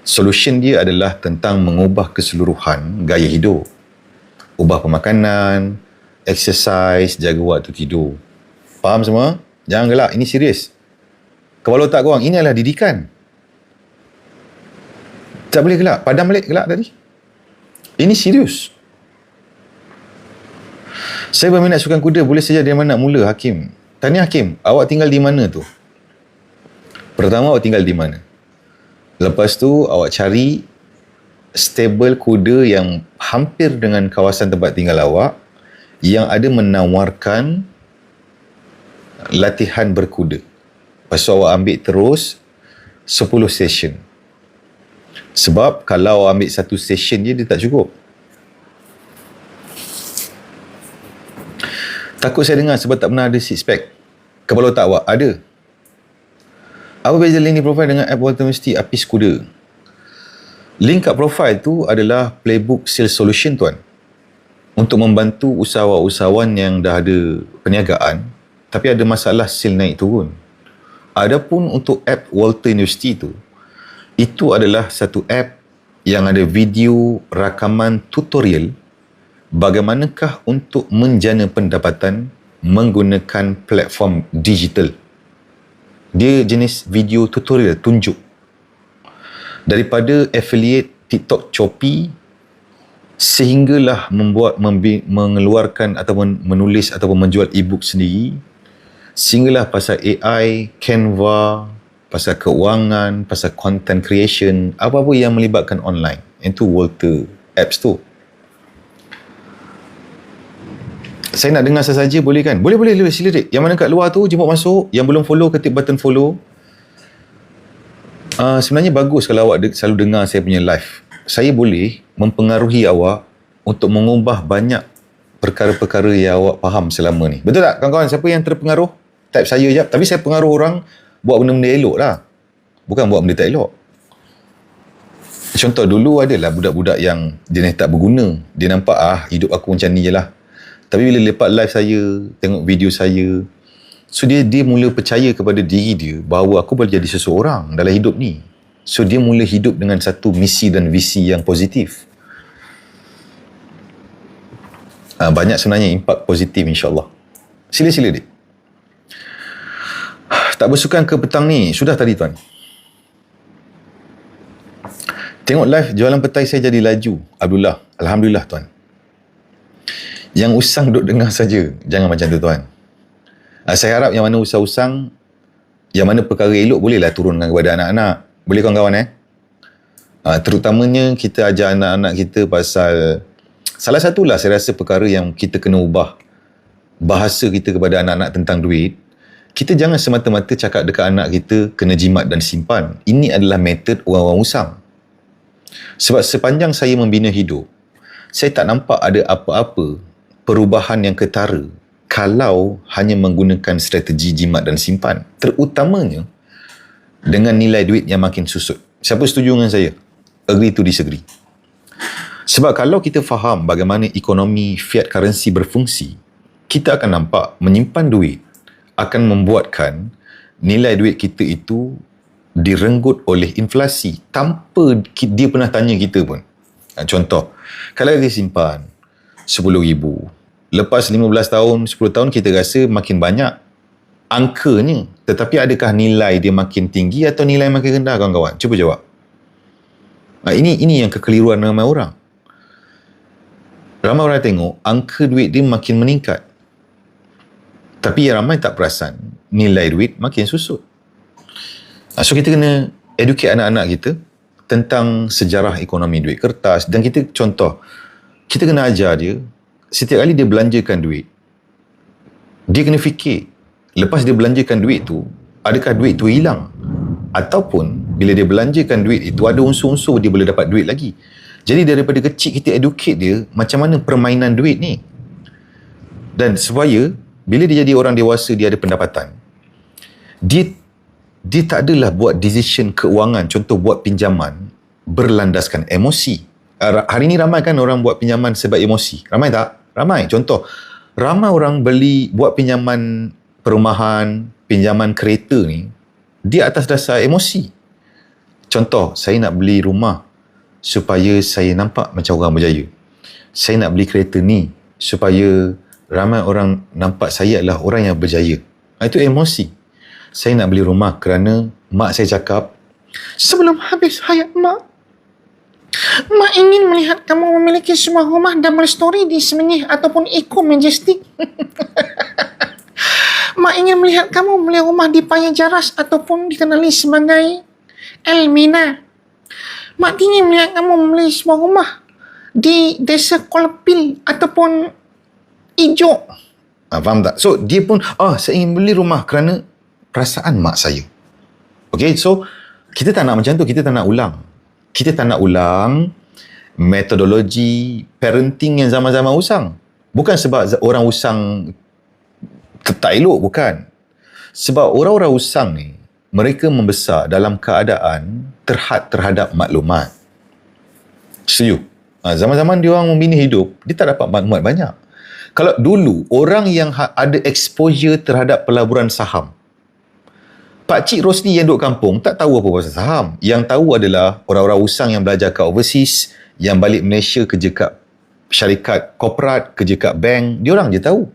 solution dia adalah tentang mengubah keseluruhan gaya hidup. Ubah pemakanan, exercise, jaga waktu tidur. Faham semua? Jangan gelak, ini serius. Kepala otak korang, ini adalah didikan. Tak boleh gelak. Padam balik gelak tadi. Ini serius. Saya berminat sukan kuda. Boleh saja dari mana nak mula, Hakim? Tanya Hakim, awak tinggal di mana tu? Pertama, awak tinggal di mana? Lepas tu, awak cari stable kuda yang hampir dengan kawasan tempat tinggal awak yang ada menawarkan latihan berkuda. Lepas tu awak ambil terus 10 session. Sebab kalau awak ambil satu session je, dia tak cukup. Takut saya dengar sebab tak pernah ada six pack. Kepala otak awak ada. Apa beza link di profile dengan app Walter Misty Apis Kuda? Link kat profile tu adalah Playbook Sales Solution tuan. Untuk membantu usahawan-usahawan yang dah ada perniagaan tapi ada masalah sale naik turun. Adapun untuk app Walter University tu, itu adalah satu app yang ada video rakaman tutorial bagaimanakah untuk menjana pendapatan menggunakan platform digital. Dia jenis video tutorial tunjuk. Daripada affiliate TikTok Shopee sehinggalah mengeluarkan ataupun menulis ataupun menjual e-book sendiri, sehinggalah pasal AI, Canva, pasal keuangan, pasal content creation, apa-apa yang melibatkan online. Itu Walter Apps tu. Saya nak dengar sesaja boleh kan? Boleh, sila Dik. Yang mana kat luar tu, jemput masuk. Yang belum follow, ketik button follow. Sebenarnya bagus kalau awak selalu dengar saya punya live. Saya boleh mempengaruhi awak untuk mengubah banyak perkara-perkara yang awak faham selama ni. Betul tak kawan-kawan? Siapa yang terpengaruh? Type saya je. Tapi saya pengaruh orang buat benda-benda elok lah. Bukan buat benda tak elok. Contoh dulu adalah budak-budak yang jenis tak berguna. Dia nampak hidup aku macam ni je lah. Tapi bila lepas live saya, tengok video saya, so dia mula percaya kepada diri dia bahawa aku boleh jadi seseorang dalam hidup ni. So dia mula hidup dengan satu misi dan visi yang positif. Banyak sebenarnya impak positif insyaAllah. Sila-sila Dik. Tak bersukan ke petang ni? Sudah tadi tuan. Tengok live jualan petai saya jadi laju. Abdullah. Alhamdulillah tuan. Yang usang duduk dengar saja. Jangan macam tu tuan. Saya harap yang mana usang-usang Yang mana perkara elok bolehlah turunkan kepada anak-anak. Boleh kawan-kawan terutamanya kita ajar anak-anak kita pasal, salah satulah saya rasa perkara yang kita kena ubah bahasa kita kepada anak-anak tentang duit. Kita jangan semata-mata cakap dekat anak kita kena jimat dan simpan. Ini adalah metod orang-orang usang. Sebab sepanjang saya membina hidup, saya tak nampak ada apa-apa perubahan yang ketara kalau hanya menggunakan strategi jimat dan simpan. Terutamanya dengan nilai duit yang makin susut. Siapa setuju dengan saya? Agree to disagree. Sebab kalau kita faham bagaimana ekonomi fiat currency berfungsi, kita akan nampak menyimpan duit akan membuatkan nilai duit kita itu direnggut oleh inflasi tanpa dia pernah tanya kita pun. Contoh, kalau kita simpan RM10,000, lepas 15 tahun, 10 tahun kita rasa makin banyak angkanya, tetapi adakah nilai dia makin tinggi atau nilai makin rendah kawan-kawan? Cuba jawab. Ini yang kekeliruan ramai orang. Ramai orang tengok angka duit dia makin meningkat, tapi yang ramai tak perasan nilai duit makin susut. So kita kena educate anak-anak kita tentang sejarah ekonomi duit kertas. Dan kita contoh, kita kena ajar dia, setiap kali dia belanjakan duit, dia kena fikir, lepas dia belanjakan duit tu, adakah duit tu hilang? Ataupun bila dia belanjakan duit itu, ada unsur-unsur dia boleh dapat duit lagi. Jadi daripada kecil kita educate dia macam mana permainan duit ni. Dan supaya bila dia jadi orang dewasa, dia ada pendapatan, dia tak adalah buat decision keuangan, contoh buat pinjaman berlandaskan emosi. Hari ni ramai kan orang buat pinjaman sebab emosi. Ramai tak? Ramai. Contoh, ramai orang buat pinjaman perumahan, pinjaman kereta ni, dia atas dasar emosi. Contoh, saya nak beli rumah supaya saya nampak macam orang berjaya. Saya nak beli kereta ni supaya ramai orang nampak saya adalah orang yang berjaya. Itu emosi. Saya nak beli rumah kerana mak saya cakap, Sebelum habis hayat mak ingin melihat kamu memiliki sebuah rumah double story di Semenyih ataupun Eco Majestic. Mak ingin melihat kamu beli rumah di Paya Jaras ataupun dikenali sebagai Elmina. Mak ingin melihat kamu membeli sebuah rumah di Desa Kolpil ataupun Ijo. faham tak? So dia pun, saya ingin beli rumah kerana perasaan mak saya. Okay, so kita tak nak macam tu. Kita tak nak ulang. Kita tak nak ulang metodologi parenting yang zaman-zaman usang. Bukan sebab orang usang tak elok, bukan. Sebab orang-orang usang ni, mereka membesar dalam keadaan terhad terhadap maklumat. Setuju? Zaman-zaman dia orang membina hidup, dia tak dapat maklumat banyak. Kalau dulu, orang yang ada exposure terhadap pelaburan saham, Pakcik Rosli yang duduk kampung tak tahu apa pasal saham. Yang tahu adalah orang-orang usang yang belajar kat overseas, yang balik Malaysia kerja kat syarikat korporat, kerja kat bank, dia orang je tahu.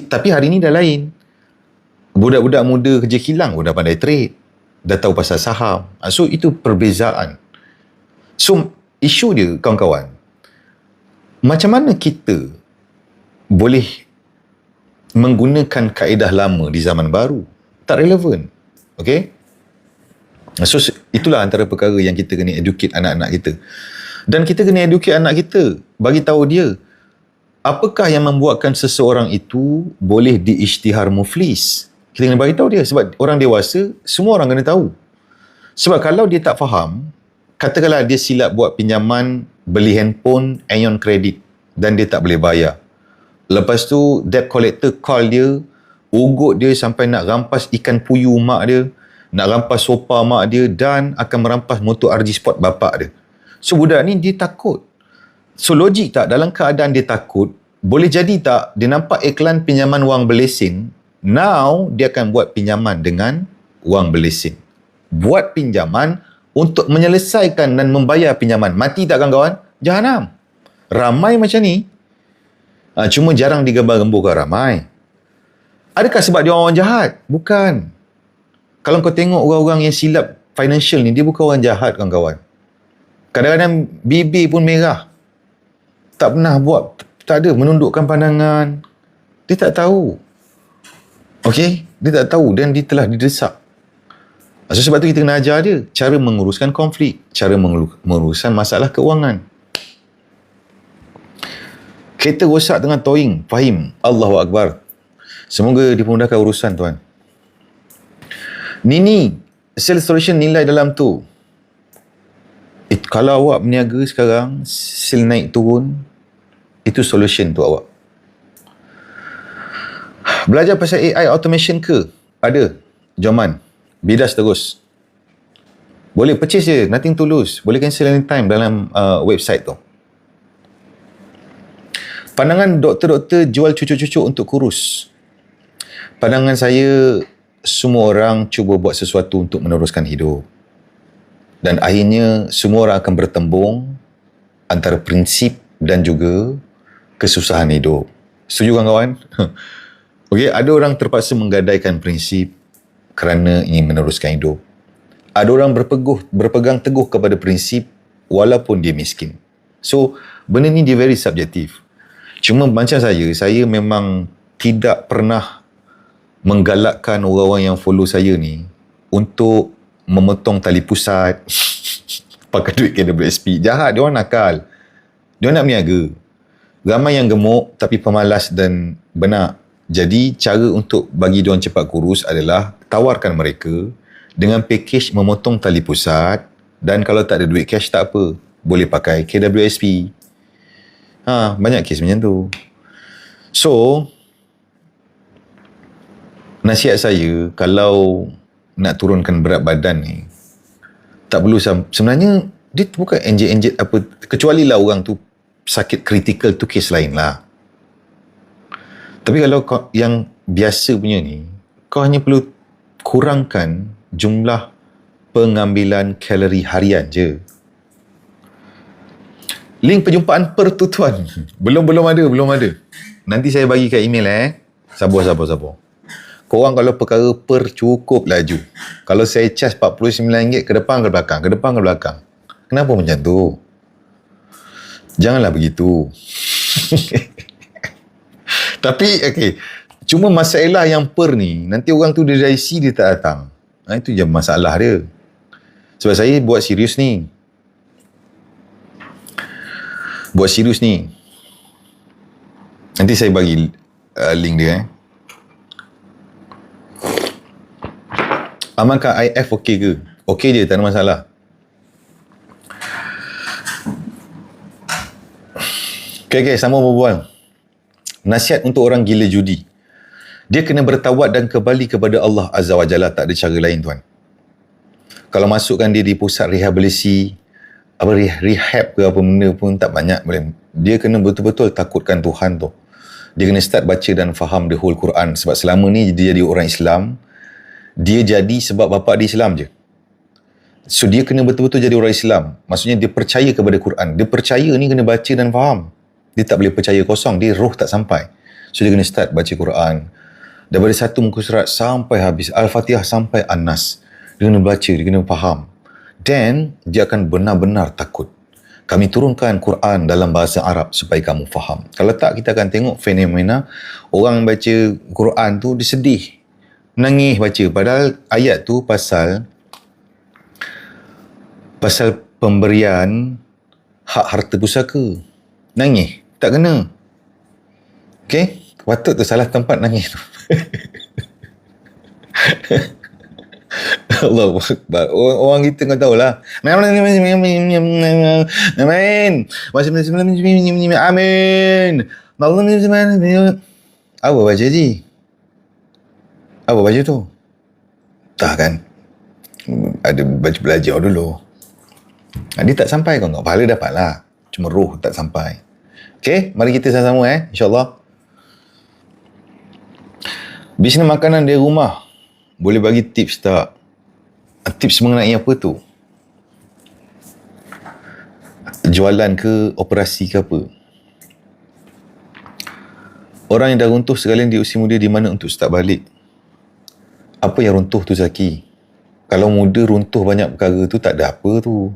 Tapi hari ni dah lain. Budak-budak muda kerja kilang pun dah pandai trade, dah tahu pasal saham. So itu perbezaan. So isu dia kawan-kawan, macam mana kita boleh menggunakan kaedah lama di zaman baru? Tak relevan. Okay? So itulah antara perkara yang kita kena educate anak-anak kita. Dan kita kena educate anak kita, bagi tahu dia apakah yang membuatkan seseorang itu boleh diisytihar muflis. Kita kena bagi tahu dia, sebab orang dewasa semua orang kena tahu. Sebab kalau dia tak faham, katakanlah dia silap buat pinjaman beli handphone Aeon Credit dan dia tak boleh bayar. Lepas tu debt collector call dia, ugut dia sampai nak rampas ikan puyuh mak dia, nak rampas sopa mak dia dan akan merampas motor RG Sport bapak dia. So budak ni dia takut. So logik tak, dalam keadaan dia takut, boleh jadi tak dia nampak iklan pinjaman wang berlesen, now dia akan buat pinjaman dengan wang berlesen. Buat pinjaman untuk menyelesaikan dan membayar pinjaman. Mati tak kawan-kawan? Jahanam. Ramai macam ni. Cuma jarang digambar-gemburkan ramai. Adakah sebab dia orang jahat? Bukan. Kalau kau tengok orang-orang yang silap financial ni, dia bukan orang jahat kawan-kawan. Kadang-kadang bibir pun merah. Tak pernah buat, tak ada menundukkan pandangan. Dia tak tahu. Okay? Dia tak tahu dan dia telah didesak. So, sebab tu kita kena ajar dia cara menguruskan konflik, cara menguruskan masalah keuangan. Kereta rosak tengah towing, fahim. Allahu Akbar. Semoga dipermudahkan urusan, tuan. Nini, sales solution nilai dalam tu. Kalau awak berniaga sekarang, sale naik turun, itu solution tu awak. Belajar pasal AI automation ke? Ada. Joman. Bidas terus. Boleh purchase je, nothing to lose. Boleh cancel anytime dalam website tu. Pandangan doktor-doktor jual cucuk-cucuk untuk kurus. Pandangan saya, semua orang cuba buat sesuatu untuk meneruskan hidup. Dan akhirnya, semua orang akan bertembung antara prinsip dan juga kesusahan hidup. Setuju kawan-kawan? Okey, ada orang terpaksa menggadaikan prinsip kerana ingin meneruskan hidup. Ada orang berpegang teguh kepada prinsip walaupun dia miskin. So, benda ni dia very subjektif. Cuma macam saya memang tidak pernah menggalakkan orang-orang yang follow saya ni untuk memotong tali pusat pakai duit KWSP. Jahat, dia orang nakal. Dia nak berniaga. Ramai yang gemuk tapi pemalas dan benak. Jadi cara untuk bagi dia orang cepat kurus adalah tawarkan mereka dengan package memotong tali pusat, dan kalau tak ada duit cash tak apa, boleh pakai KWSP. Banyak kes macam tu. So, nasihat saya, kalau nak turunkan berat badan ni, tak perlu sebenarnya dia bukan enjet-enjet apa, kecuali lah orang tu sakit kritikal tu kes lain lah. Tapi kalau yang biasa punya ni, kau hanya perlu kurangkan jumlah pengambilan kalori harian je. Link perjumpaan per tu tuan. Belum ada. Nanti saya bagi kat email Sabar. Korang kalau perkara per cukup laju. Kalau saya charge RM49 ke depan ke belakang. Kenapa macam tu? Janganlah begitu. Tapi okey, cuma masalah yang per ni, nanti orang tu dari IC dia tak datang. Itu je masalah dia. Sebab saya buat serius ni. Nanti saya bagi link dia. Amalkan IF okey ke? Okey je, tak ada masalah. Okay, sama berbual. Nasihat untuk orang gila judi. Dia kena bertawad dan kembali kepada Allah Azza wa Jalla. Tak ada cara lain, tuan. Kalau masukkan dia di pusat rehabilitasi, rehab ke apa benda pun tak banyak boleh. Dia kena betul-betul takutkan Tuhan tu. Dia kena start baca dan faham the whole Quran. Sebab selama ni dia jadi orang Islam, dia jadi sebab bapa dia Islam je. So dia kena betul-betul jadi orang Islam. Maksudnya dia percaya kepada Quran. Dia percaya ni kena baca dan faham. Dia tak boleh percaya kosong. Dia roh tak sampai. So dia kena start baca Quran. Daripada satu muka surat sampai habis. Al-Fatihah sampai An-Nas. Dia kena baca, dia kena faham. Then dia akan benar-benar takut. Kami turunkan Quran dalam bahasa Arab supaya kamu faham. Kalau tak, kita akan tengok fenomena orang baca Quran tu dia sedih. Nangis baca. Padahal ayat tu pasal pemberian hak harta pusaka. Nangis. Tak kena. Okay? Patut tu salah tempat nangis tu. Allahu Akbar. Orang kita kau tahulah. Amin. Apa baca je? Apa baca tu? Tak kan? Ada baca belajar dulu. Dia tak sampai kau. Pahala dapat lah. Cuma roh tak sampai. Okay? Mari kita sama-sama InsyaAllah. Bisnes makanan di rumah. Boleh bagi tips tak? Tips mengenai apa tu? Jualan ke, operasi ke apa? Orang yang dah runtuh sekalian di usia muda, di mana untuk start balik? Apa yang runtuh tu Zaki? Kalau muda runtuh banyak perkara tu tak ada apa tu.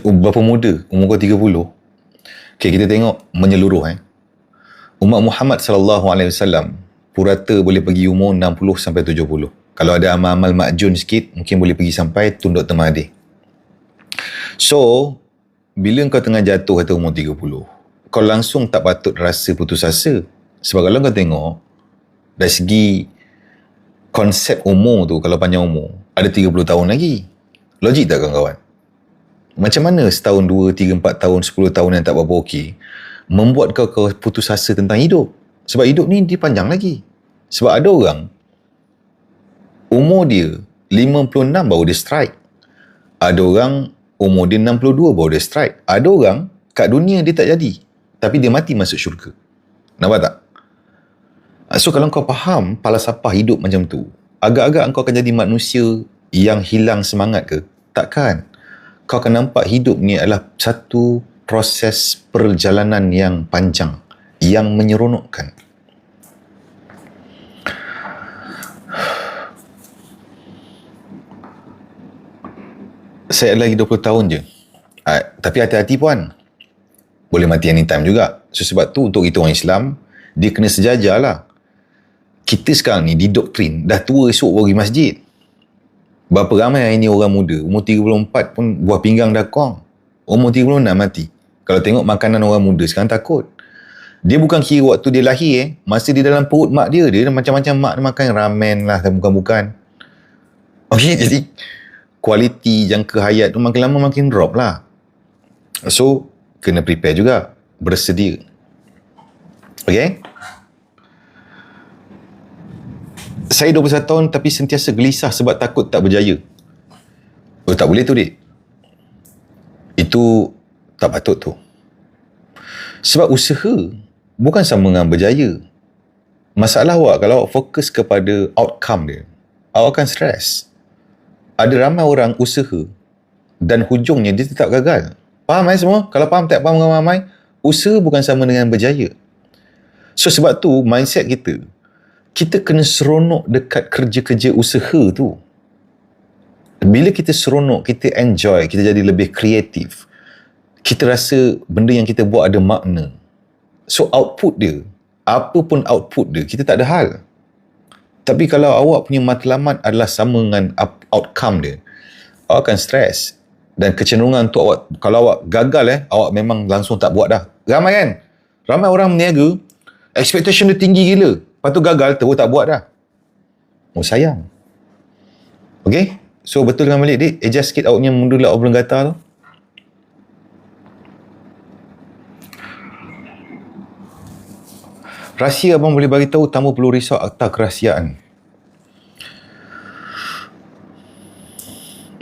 Berapa muda? Umur kau 30. Okay, kita tengok menyeluruh. Umat Muhammad SAW purata boleh pergi umur 60 sampai 70. Kalau ada amal-amal makjun sikit, mungkin boleh pergi sampai Tun Dr. Mahathir. So, bila kau tengah jatuh kata umur 30, kau langsung tak patut rasa putus asa. Sebab kalau kau tengok, dari segi konsep umur tu, kalau panjang umur, ada 30 tahun lagi. Logik tak kawan-kawan? Macam mana setahun, 2, 3, 4 tahun, 10 tahun yang tak berapa okey, membuat kau putus asa tentang hidup. Sebab hidup ni dia panjang lagi. Sebab ada orang, umur dia 56 baru dia strike. Ada orang, umur dia 62 baru dia strike. Ada orang, kat dunia dia tak jadi. Tapi dia mati masuk syurga. Nampak tak? So kalau kau faham falsafah hidup macam tu, agak-agak kau akan jadi manusia yang hilang semangat ke? Takkan. Kau akan nampak hidup ni adalah satu proses perjalanan yang panjang, yang menyeronokkan. Saya ada lagi 20 tahun je. Tapi hati-hati puan. Boleh mati anytime juga. So, sebab tu untuk kita orang Islam, dia kena sejajar lah. Kita sekarang ni didoktrin, dah tua esok baru pergi masjid. Berapa ramai hari ni orang muda, umur 34 pun buah pinggang dah kong. Umur 36 mati. Kalau tengok makanan orang muda sekarang takut. Dia bukan kira waktu dia lahir, masa dia dalam perut mak dia macam-macam mak dia makan ramen lah, bukan-bukan. Okay, jadi kualiti jangka hayat tu makin lama makin drop lah. So, kena prepare juga. Bersedia. Okay? Saya 21 tahun tapi sentiasa gelisah sebab takut tak berjaya. Oh, tak boleh tu, dik. Itu tak patut tu. Sebab usaha bukan sama dengan berjaya. Masalah awak, kalau awak fokus kepada outcome dia, awak akan stres. Ada ramai orang usaha dan hujungnya dia tetap gagal. Faham semua? Kalau faham tak faham dengan ramai, usaha bukan sama dengan berjaya. So sebab tu mindset kita kena seronok dekat kerja-kerja usaha tu. Bila kita seronok, kita enjoy, kita jadi lebih kreatif. Kita rasa benda yang kita buat ada makna. So output dia, apa pun output dia, kita tak ada hal. Tapi kalau awak punya matlamat adalah sama dengan outcome dia, awak akan stres. Dan kecenderungan untuk awak, kalau awak gagal awak memang langsung tak buat dah. Ramai kan? Ramai orang meniaga, expectation dia tinggi gila. Lepas tu gagal, terus tak buat dah. Oh, sayang. Okay? So, betulkan balik, dik. Adjust sikit awak punya mundulat obrolan gatal tu. Rahsia abang boleh bagi tahu tanpa perlu risau akta kerahsiaan.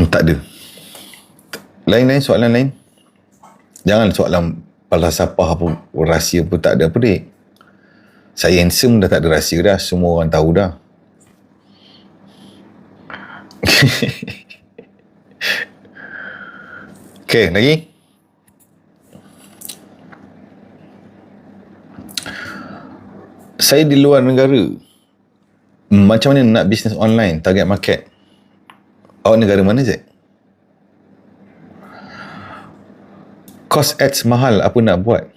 Tak ada. Lain-lain, soalan lain. Jangan soalan falsafah apa, rahsia pun tak ada apa, dik. Saya handsome dah tak ada rahsia dah. Semua orang tahu dah. Okay, lagi. Saya di luar negara. Macam mana nak bisnes online, target market? Awak negara mana, Zek? Cost ads mahal, apa nak buat?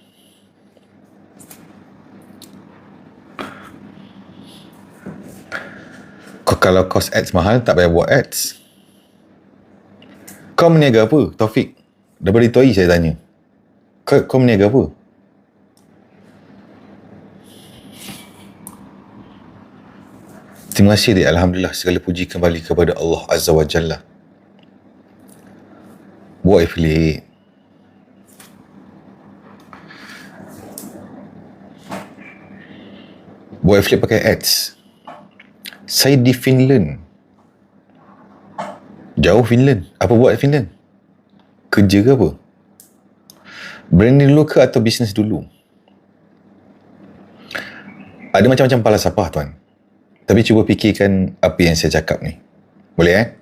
Kalau cost ads mahal, tak payah buat ads. Kau meniaga apa, Taufik? Daripada Toi saya tanya. Kau meniaga apa? Terima kasih, dik. Alhamdulillah, segala puji kembali kepada Allah Azza wa Jalla. Buat affiliate. Buat affiliate pakai ads. Saya di Finland. Jauh Finland. Apa buat Finland? Kerja ke apa? Branding dulu ke atau bisnes dulu? Ada macam-macam falsafah, tuan. Tapi cuba fikirkan apa yang saya cakap ni. Boleh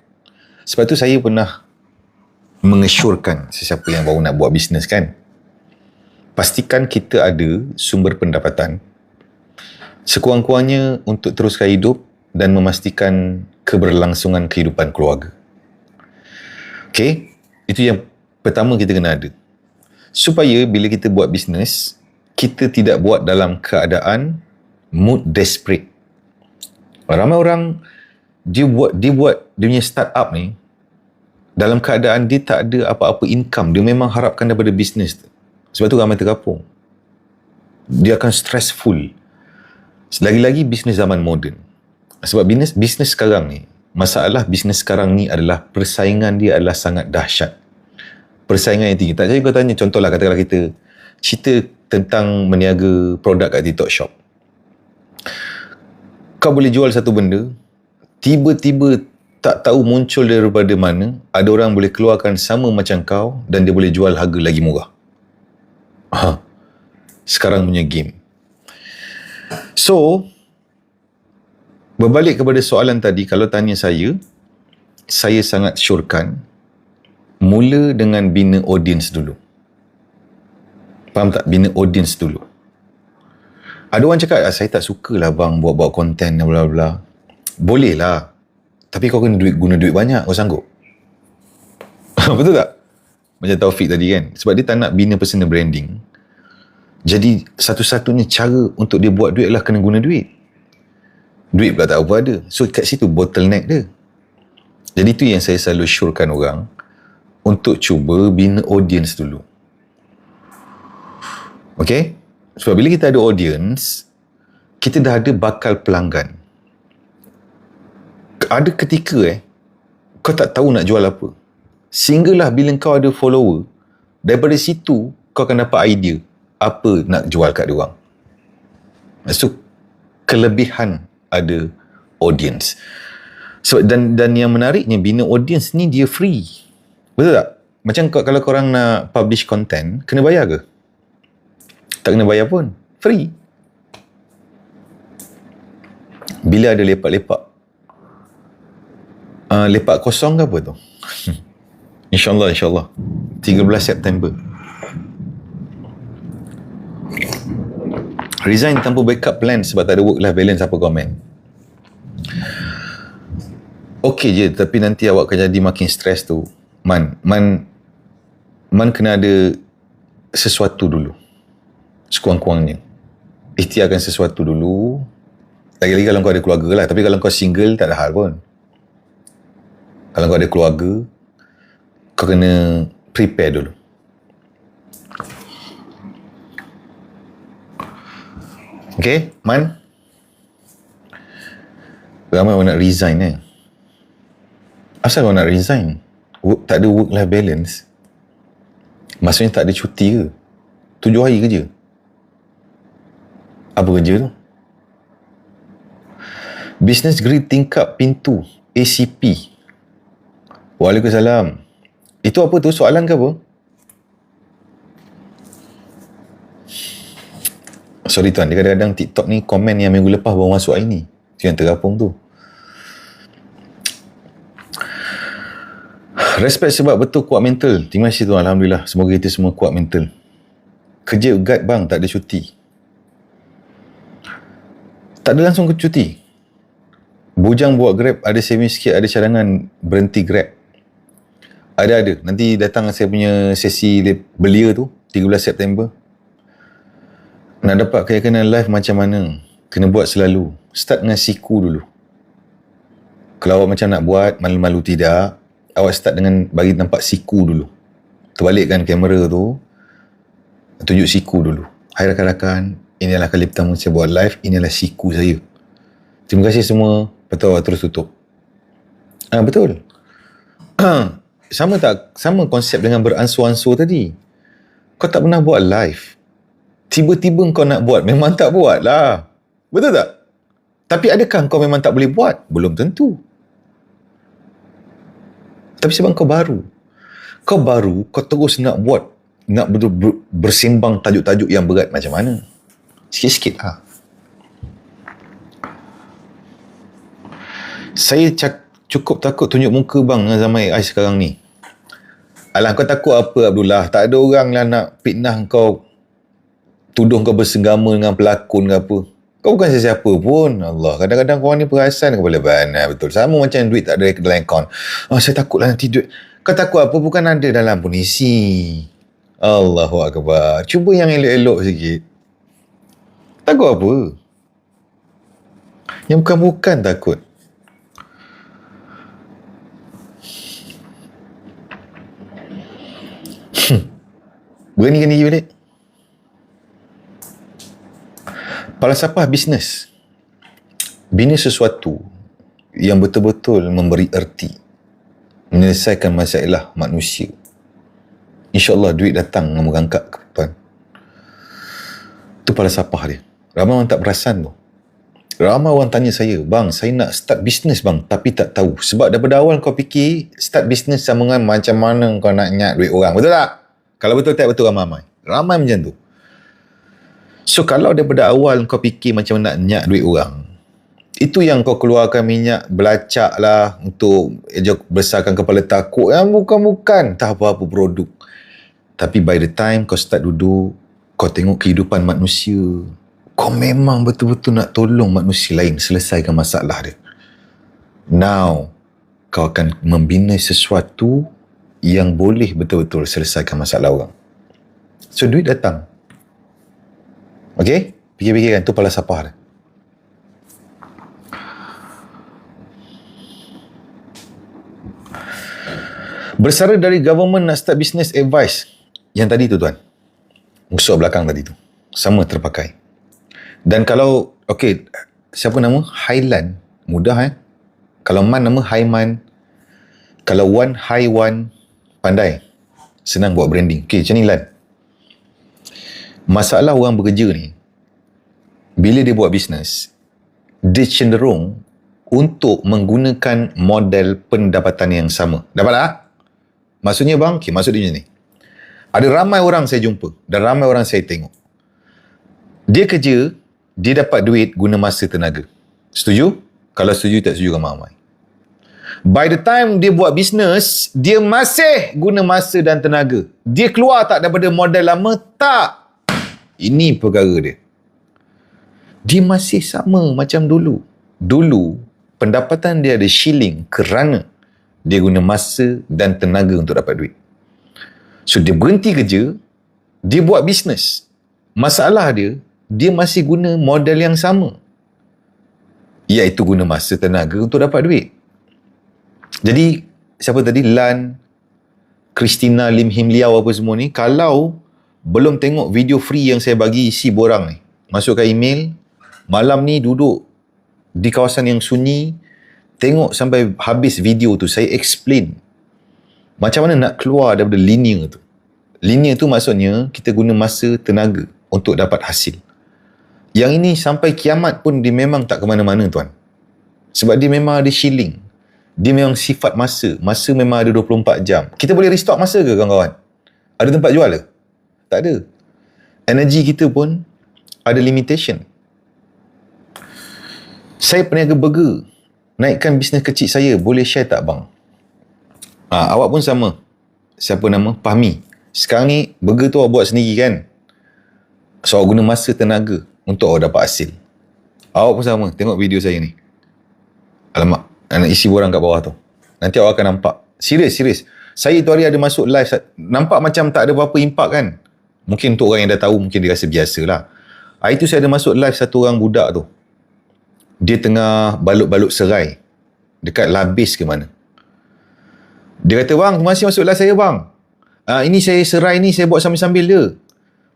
Sebab tu saya pernah mengesyorkan sesiapa yang baru nak buat bisnes kan. Pastikan kita ada sumber pendapatan. Sekurang-kurangnya untuk teruskan hidup dan memastikan keberlangsungan kehidupan keluarga. Okay? Itu yang pertama kita kena ada. Supaya bila kita buat bisnes, kita tidak buat dalam keadaan mood desperate. Ramai orang dia buat dia punya startup ni dalam keadaan dia tak ada apa-apa income. Dia memang harapkan daripada bisnes tu. Sebab tu ramai terkapung. Dia akan stressful. Lagi-lagi bisnes zaman moden. Sebab bisnes sekarang ni, masalah bisnes sekarang ni adalah persaingan dia adalah sangat dahsyat. Persaingan yang tinggi. Tak jadi kau tanya, contohlah katakanlah kita cerita tentang meniaga produk kat TikTok Shop. Kau boleh jual satu benda, tiba-tiba tak tahu muncul daripada mana, ada orang boleh keluarkan sama macam kau dan dia boleh jual harga lagi murah. Sekarang punya game. So, berbalik kepada soalan tadi, kalau tanya saya sangat syorkan mula dengan bina audience dulu. Faham tak? Bina audience dulu. Ada orang cakap, saya tak sukalah bang buat-buat konten bla bla. Boleh lah. Tapi kau kena guna duit banyak, kau sanggup? Betul tak? Macam Taufik tadi kan. Sebab dia tak nak bina personal branding. Jadi satu-satunya cara untuk dia buat duit adalah kena guna duit. Duit pula tak apa ada. So kat situ bottleneck dia. Jadi tu yang saya selalu syorkan orang untuk cuba bina audience dulu. Okay? Sebab bila kita ada audience, kita dah ada bakal pelanggan. Ada ketika kau tak tahu nak jual apa. Sehinggalah bila kau ada follower, daripada situ kau akan dapat idea apa nak jual kat diorang. So, kelebihan ada audience. So, dan yang menariknya, bina audience ni dia free. Betul tak? Macam kalau korang nak publish content, kena bayar ke? Tak kena bayar pun. Free. Bila ada lepak-lepak? Lepak kosong ke apa tu? InsyaAllah. 13 September. Resign tanpa backup plan sebab tak ada work-life balance, apa komen? Okey je, tapi nanti awak akan jadi makin stres tu. Man kena ada sesuatu dulu. Sekurang-kurangnya. Ikhtiarkan sesuatu dulu. Lagi-lagi kalau kau ada keluarga lah. Tapi kalau kau single, tak ada hal pun. Kalau kau ada keluarga, kau kena prepare dulu. Okay, Man? Ramai orang nak resign Asal kau nak resign? Tak ada work-life balance. Maksudnya tak ada cuti ke? 7 hari kerja. Apa kerja tu? Business Grid tingkap pintu ACP. Waalaikumsalam. Itu apa tu? Soalan ke apa? Sorry tuan, dia kadang-kadang TikTok ni komen yang minggu lepas baru masuk hari ni. Itu yang tergapung tu. Respect sebab betul kuat mental. Terima kasih tuan, Alhamdulillah. Semoga kita semua kuat mental. Kerja guard bang, tak ada cuti. Tak ada langsung ke cuti. Bujang buat Grab, ada saving sikit, ada cadangan, berhenti Grab. Ada. Nanti datang saya punya sesi belia tu, 13 September. Nak dapat keyakinan live macam mana? Kena buat selalu. Start dengan siku dulu. Kalau awak macam nak buat, malu-malu tidak, awak start dengan bagi nampak siku dulu. Terbalikkan kamera tu, tunjuk siku dulu. Hai rakan-rakan, inilah kali pertama saya buat live, inilah siku saya. Terima kasih semua. Betul, awak terus tutup. Betul. Sama tak? Sama konsep dengan beransur-ansur tadi. Kau tak pernah buat live. Tiba-tiba kau nak buat, memang tak buat lah. Betul tak? Tapi adakah kau memang tak boleh buat? Belum tentu. Tapi sebab kau baru. Kau terus nak buat, nak bersimbang tajuk-tajuk yang berat macam mana? Sikit-sikit lah. Saya cukup takut tunjuk muka bang dengan zaman AI sekarang ni. Alah, kau takut apa Abdullah? Tak ada orang lah nak fitnah kau, tuduh kau bersenggama dengan pelakon ke apa. Kau bukan sesiapa pun. Allah, kadang-kadang korang ni perasan kepala banan. Betul. Sama macam duit tak ada dalam akaun. Saya takutlah nanti duit. Kau takut apa? Bukan ada dalam punisi. Allahu Akbar. Cuba yang elok-elok sikit. Takut apa? Yang bukan-bukan takut. Beranikan diri balik. Falsafah bisnes. Bina sesuatu yang betul-betul memberi erti, menyelesaikan masalah manusia. InsyaAllah duit datang dengan merangkak ke tuan. Itu falsafah dia. Ramai orang tak perasan tu. Ramai orang tanya saya, bang, saya nak start bisnes bang, tapi tak tahu. Sebab daripada awal kau fikir start bisnes sama dengan macam mana kau nak nyat duit orang. Betul tak? Kalau betul tak betul ramai. Ramai macam tu. So kalau daripada awal kau fikir macam nak nyat duit orang, itu yang kau keluarkan minyak belacak lah untuk besarkan kepala takut. Yang bukan-bukan tak apa-apa produk. Tapi by the time kau start duduk, kau tengok kehidupan manusia, kau memang betul-betul nak tolong manusia lain selesaikan masalah dia. Now, kau akan membina sesuatu yang boleh betul-betul selesaikan masalah orang. So, duit datang. Okay? Fikir-fikirkan, tu falsafah dia. Bersara dari government nak start business advice. Yang tadi tu tuan. Musuh belakang tadi tu. Sama terpakai. Dan kalau, okay, siapa nama? Highland. Mudah Kalau Man nama Haiman. Kalau Wan, Haiwan. Pandai. Senang buat branding. Okay, macam ni Lan. Masalah orang bekerja ni, bila dia buat bisnes, dia cenderung untuk menggunakan model pendapatan yang sama. Dapat tak? Maksudnya bang, okay, maksud dia macam ni. Ada ramai orang saya jumpa dan ramai orang saya tengok. Dia kerja, dia dapat duit guna masa tenaga. Setuju? Kalau setuju, tak setuju ramai-ramai. By the time dia buat bisnes, dia masih guna masa dan tenaga. Dia keluar tak daripada model lama? Tak. Ini perkara dia. Dia masih sama macam dulu. Dulu, pendapatan dia ada shilling kerana dia guna masa dan tenaga untuk dapat duit. So, dia berhenti kerja, dia buat bisnes. Masalah dia, dia masih guna model yang sama. Iaitu guna masa tenaga untuk dapat duit. Jadi, siapa tadi? Lan, Christina Lim Him Liao apa semua ni, kalau belum tengok video free yang saya bagi isi borang ni, masukkan email, malam ni duduk di kawasan yang sunyi, tengok sampai habis video tu, saya explain macam mana nak keluar daripada linear tu. Linear tu maksudnya kita guna masa, tenaga untuk dapat hasil. Yang ini sampai kiamat pun dia memang tak ke mana-mana tuan. Sebab dia memang ada shilling. Dia memang sifat masa. Masa memang ada 24 jam. Kita boleh restock masa ke kawan-kawan? Ada tempat jual ke? Tak ada. Energi kita pun ada limitation. Saya peniaga burger. Naikkan bisnes kecil saya. Boleh share tak bang? Awak pun sama. Siapa nama? Fahmi. Sekarang ni burger tu awak buat sendiri kan? So awak guna masa, tenaga untuk awak dapat hasil. Awak pun sama. Tengok video saya ni. Alamak. Nak isi borang kat bawah tu. Nanti awak akan nampak. Serius. Saya tu hari ada masuk live. Nampak macam tak ada apa-apa impak kan? Mungkin untuk orang yang dah tahu, mungkin dia rasa biasa lah. Hari tu saya ada masuk live satu orang budak tu. Dia tengah balut-balut serai. Dekat Labis ke mana. Dia kata, bang, terima kasih masuk live saya bang. Ini saya serai ni, saya buat sambil-sambil je.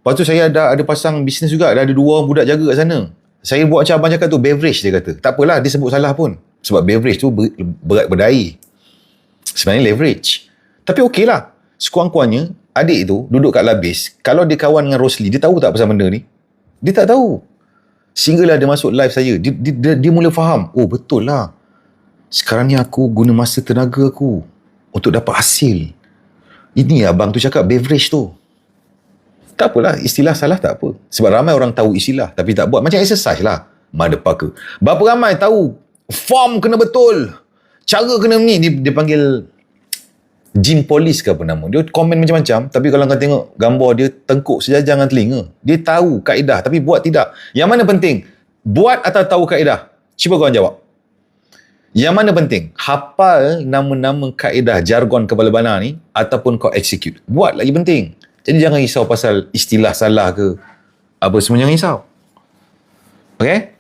Lepas tu saya ada pasang bisnes juga. Dah ada 2 orang budak jaga kat sana. Saya buat macam abang cakap tu, beverage dia kata. Tak apalah, dia sebut salah pun. Sebab beverage tu berat berdaya. Sebenarnya leverage. Tapi okey lah. Sekurang-kurangnya, adik tu duduk kat Labis. Kalau dia kawan dengan Rosli, dia tahu tak pasal benda ni? Dia tak tahu. Sehinggalah dia masuk live saya. Dia mula faham. Oh, betul lah. Sekarang ni aku guna masa tenaga aku untuk dapat hasil. Ini abang tu cakap beverage tu. Tak apalah. Istilah salah tak apa. Sebab ramai orang tahu istilah tapi tak buat. Macam exercise lah. Motherfucker. Berapa ramai tahu form kena betul. Cara kena ni. Dia panggil gym police ke apa nama. Dia komen macam-macam. Tapi kalau kau tengok gambar dia tengkuk sejajar dengan telinga. Dia tahu kaedah tapi buat tidak. Yang mana penting? Buat atau tahu kaedah? Cuba korang jawab. Yang mana penting? Hafal nama-nama kaedah jargon kepala bana ni ataupun kau execute. Buat lagi penting. Jadi jangan risau pasal istilah salah ke apa semua, jangan risau. Okay?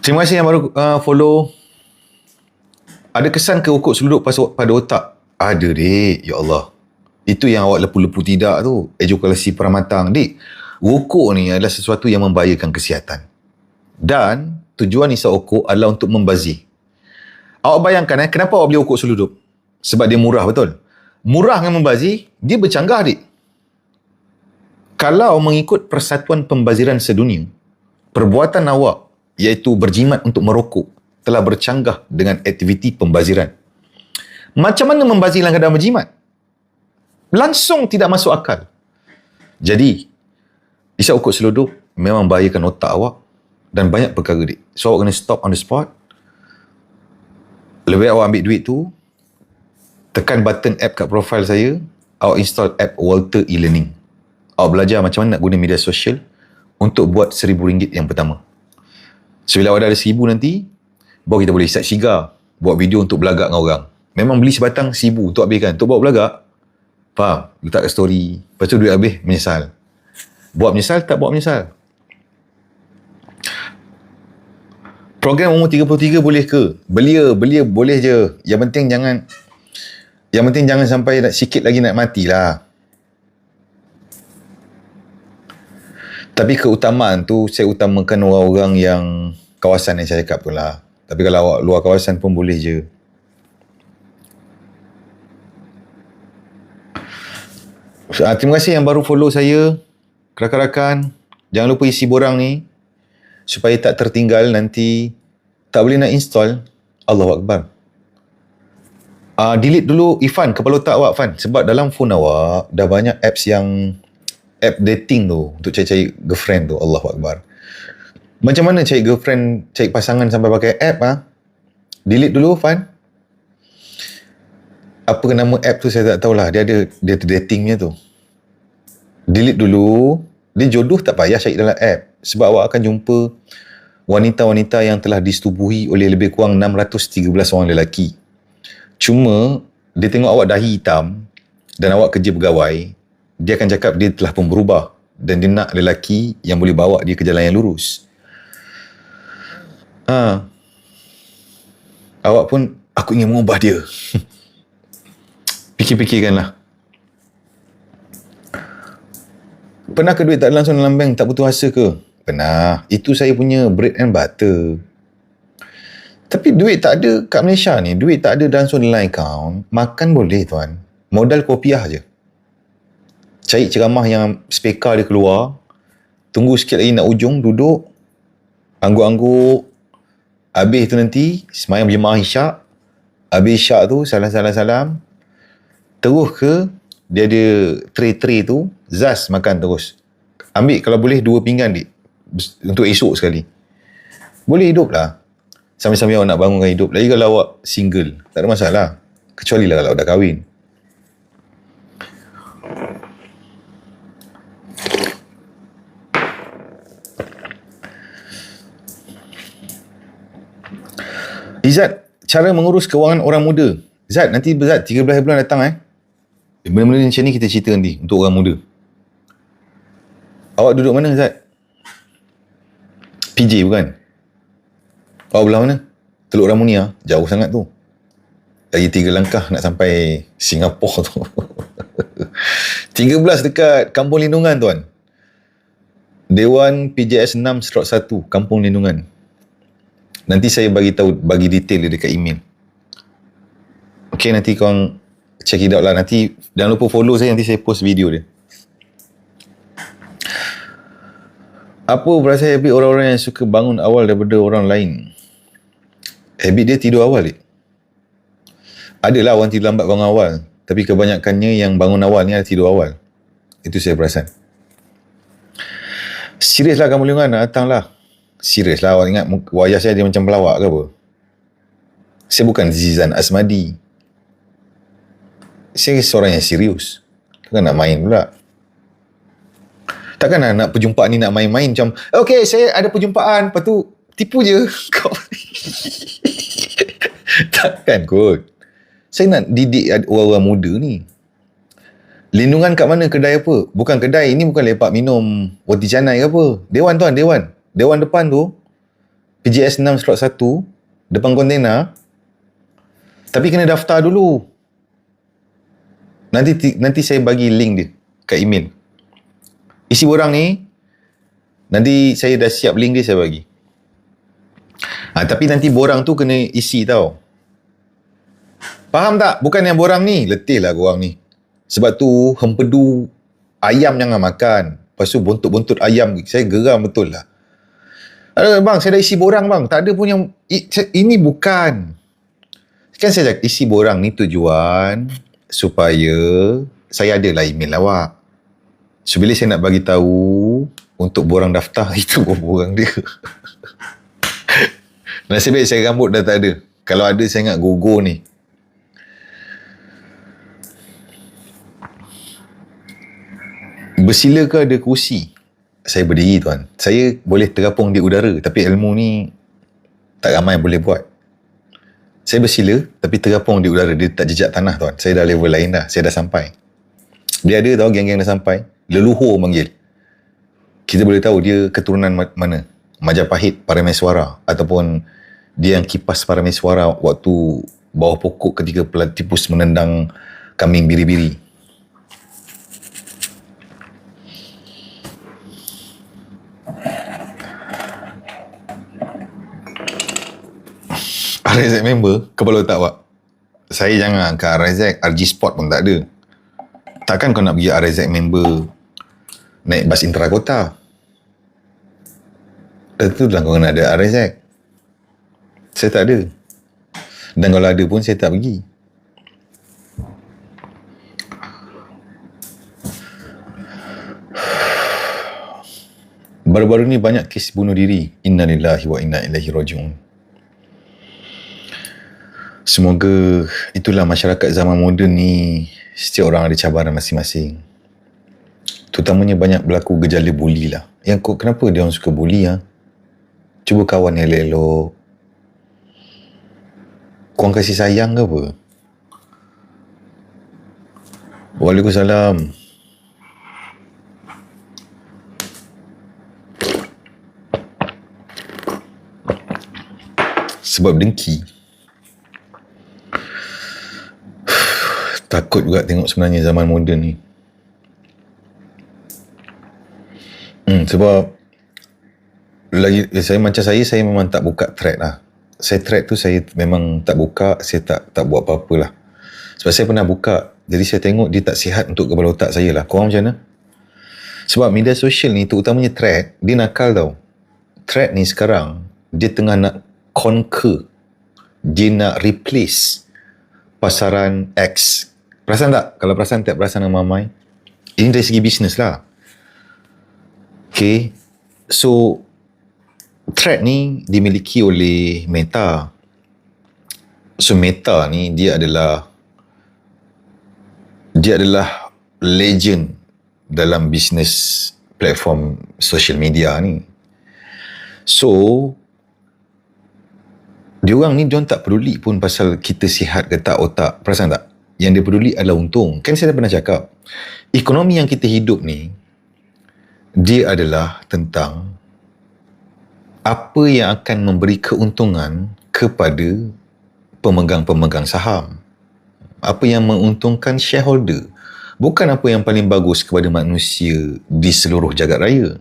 Terima kasih yang baru follow. Ada kesan ke ukuk seluduk pada otak? Ada, Dik. Ya Allah. Itu yang awak lepu-lepu tidak tu. Ejakulasi pramatang. Dik, ukuk ni adalah sesuatu yang membahayakan kesihatan. Dan tujuan isap ukuk adalah untuk membazir. Awak bayangkan kenapa awak beli ukuk seluduk? Sebab dia murah, betul? Murah dengan membazir, dia bercanggah, Dik. Kalau mengikut Persatuan Pembaziran Sedunia, perbuatan awak iaitu berjimat untuk merokok telah bercanggah dengan aktiviti pembaziran. Macam mana membazir dalam keadaan berjimat? Langsung tidak masuk akal. Jadi, isap ukuk seluduk memang membahayakan otak awak dan banyak perkara, Dik. So, awak kena stop on the spot. Lebih baik awak ambil duit tu, tekan button app kat profile saya, awak install app Walter e-Learning. Awak belajar macam mana nak guna media sosial untuk buat RM1,000 yang pertama. So, bila awak dah ada RM1,000 nanti, baru kita boleh start sigar, buat video untuk belagak dengan orang. Memang beli sebatang RM1,000 untuk habiskan, untuk buat belagak. Faham? Letak kat story. Lepas tu duit habis, menyesal. Buat menyesal, tak buat menyesal. Program umur 33 boleh ke? Belia boleh je. Yang penting jangan sampai sikit lagi nak matilah. Tapi keutamaan tu saya utamakan orang-orang yang kawasan yang saya cakap tu lah. Tapi kalau awak luar kawasan pun boleh je. Terima kasih yang baru follow saya. Rakan-rakan, jangan lupa isi borang ni supaya tak tertinggal nanti. Tak boleh nak install. Allahu Akbar. Delete dulu Ifan, kepala otak awak, Fan. Sebab dalam phone awak dah banyak apps yang app dating tu untuk cari-cari girlfriend tu. Allahu Akbar. Macam mana cari girlfriend, cari pasangan sampai pakai app? Delete dulu, Fan. Apa nama app tu saya tak tahulah. Dia ada datingnya tu. Delete dulu. Dia jodoh tak payah cari dalam app. Sebab awak akan jumpa wanita-wanita yang telah disetubuhi oleh lebih kurang 613 orang lelaki. Cuma dia tengok awak dahi hitam dan awak kerja pegawai, dia akan cakap dia telah pun berubah dan dia nak lelaki yang boleh bawa dia ke jalan yang lurus. Awak pun, aku ingin mengubah dia. Fikir-fikirkanlah. Pernah ke duit tak langsung dalam bank, tak butuh asa ke? Pernah. Itu saya punya bread and butter. Tapi duit tak ada kat Malaysia ni. Duit tak ada langsung dalam account. Makan boleh, tuan. Modal kopiah je. Cari ceramah yang speaker dia keluar. Tunggu sikit lagi nak ujung. Duduk. Angguk-angguk. Habis tu nanti, semayang berjemaah isyak. Habis isyak tu, salam-salam. Terus ke, dia ada tray-tray tu. Zaz makan terus. Ambil kalau boleh 2 pinggan, Dik. Untuk esok sekali. Boleh hidup lah. Sambil-sambil awak nak bangunkan hidup. Lagi kalau awak single, tak ada masalah. Kecuali lah kalau dah kahwin. Izzat, cara mengurus kewangan orang muda. Zat, nanti Zat 13 bulan datang benda-benda macam ni kita cerita nanti untuk orang muda. Awak duduk mana, Zat? PJ bukan? Awak belah mana? Teluk Ramunia. Jauh sangat tu. Lagi 3 langkah nak sampai Singapura tu. 13 dekat Kampung Lindungan, tuan. Dewan PJS 6/1 Kampung Lindungan. Nanti saya bagi detail dia dekat email. Okay, nanti korang check it out lah. Nanti jangan lupa follow saya, nanti saya post video dia. Apa berasal habit orang-orang yang suka bangun awal daripada orang lain? Habit dia tidur awal, Dik. Adalah orang tidur lambat bangun awal. Tapi kebanyakannya yang bangun awal ni adalah tidur awal. Itu saya perasan. Serius lah kamu Lingkungan, datang lah. Serius lah, awak ingat wajah saya dia macam pelawak ke apa? Saya bukan Zizan Asmadi. Saya seorang yang serius. Takkan nak main pula. Takkan nak perjumpaan ni nak main-main macam, okay, saya ada perjumpaan, lepas tu tipu je. Kau. Takkan kot. Saya nak didik orang-orang muda ni. Lindungan kat mana? Kedai apa? Bukan kedai, ini bukan lepak minum roti canai ke apa. Dewan, tuan, dewan. Dewan depan tu, PJS 6 slot 1 depan kontena, tapi kena daftar dulu. Nanti saya bagi link dia kat email. Isi borang ni nanti saya dah siap link dia, saya bagi. Tapi nanti borang tu kena isi tau. Faham tak? Bukan yang borang ni, letih lah korang ni. Sebab tu hempedu ayam jangan makan. Lepas tu buntut-buntut ayam, saya geram betul lah. Bang, saya dah isi borang bang. Tak ada pun yang ini bukan. Kan saya cakap isi borang ni tujuan supaya saya adalah email awak. So bila saya nak bagi tahu untuk borang daftar, itu borang dia. Nasib baik saya rambut dah tak ada. Kalau ada saya ingat gogo ni. Bersila ke ada kursi? Saya berdiri tuan. Saya boleh terapung di udara, tapi ilmu ni tak ramai boleh buat. Saya bersila tapi terapung di udara, dia tak jejak tanah tuan. Saya dah level lain dah, saya dah sampai. Dia ada tahu geng-geng dah sampai. Leluhur panggil. Kita boleh tahu dia keturunan mana. Majapahit, Parameswara, ataupun dia yang kipas Parameswara waktu bawah pokok ketika Pelatipus menendang kambing biri-biri. RZ member, kepala otak awak. Saya jangan ke RZ, RG Sport pun tak ada. Takkan kau nak pergi RZ member naik bas intra-kota? Tentu lah kau kena ada RZ. Saya tak ada. Dan kalau ada pun saya tak pergi. Baru-baru ni banyak kes bunuh diri. Innalillahi wa inna ilaihi raji'un. Semoga itulah masyarakat zaman moden ni, setiap orang ada cabaran masing-masing. Terutamanya banyak berlaku gejala buli lah. Yang kenapa dia orang suka buli ha? Cuba kawan elok-elok. Korang kasih sayang ke apa? Waalaikumsalam. Sebab dengki. Takut juga tengok sebenarnya zaman moden ni. Sebab saya memang tak buka thread lah. Saya thread tu saya memang tak buka, saya tak buat apa-apa lah. Sebab saya pernah buka, jadi saya tengok dia tak sihat untuk kepala otak saya lah. Korang macam mana? Sebab media sosial ni, terutamanya thread, dia nakal tau. Thread ni sekarang, dia tengah nak conquer, dia nak replace pasaran X. Perasan tak? Kalau perasan tak perasan dengan Mamai? Ini dari segi bisnes lah. Okay. So, thread ni dimiliki oleh Meta. So, Meta ni dia adalah legend dalam bisnes platform social media ni. So, diorang ni diorang tak peduli pun pasal kita sihat ke tak otak. Perasan tak? Yang dia peduli adalah untung. Kan saya dah pernah cakap, ekonomi yang kita hidup ni, dia adalah tentang apa yang akan memberi keuntungan kepada pemegang-pemegang saham. Apa yang menguntungkan shareholder. Bukan apa yang paling bagus kepada manusia di seluruh jagat raya.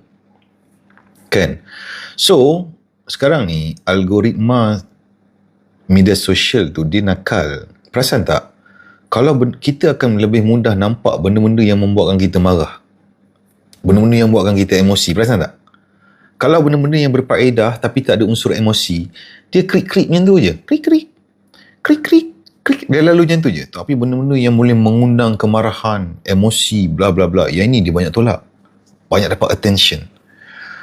Kan? So, sekarang ni, algoritma media sosial tu dia nakal. Perasan tak? Kalau kita akan lebih mudah nampak benda-benda yang membuatkan kita marah. Benda-benda yang membuatkan kita emosi. Perasan tak? Kalau benda-benda yang berfaedah tapi tak ada unsur emosi, dia klik-klik macam tu je. Klik-klik. Klik-klik. Klik. Dia lalu macam tu je. Tapi benda-benda yang boleh mengundang kemarahan, emosi, bla bla bla, yang ini dia banyak tolak. Banyak dapat attention.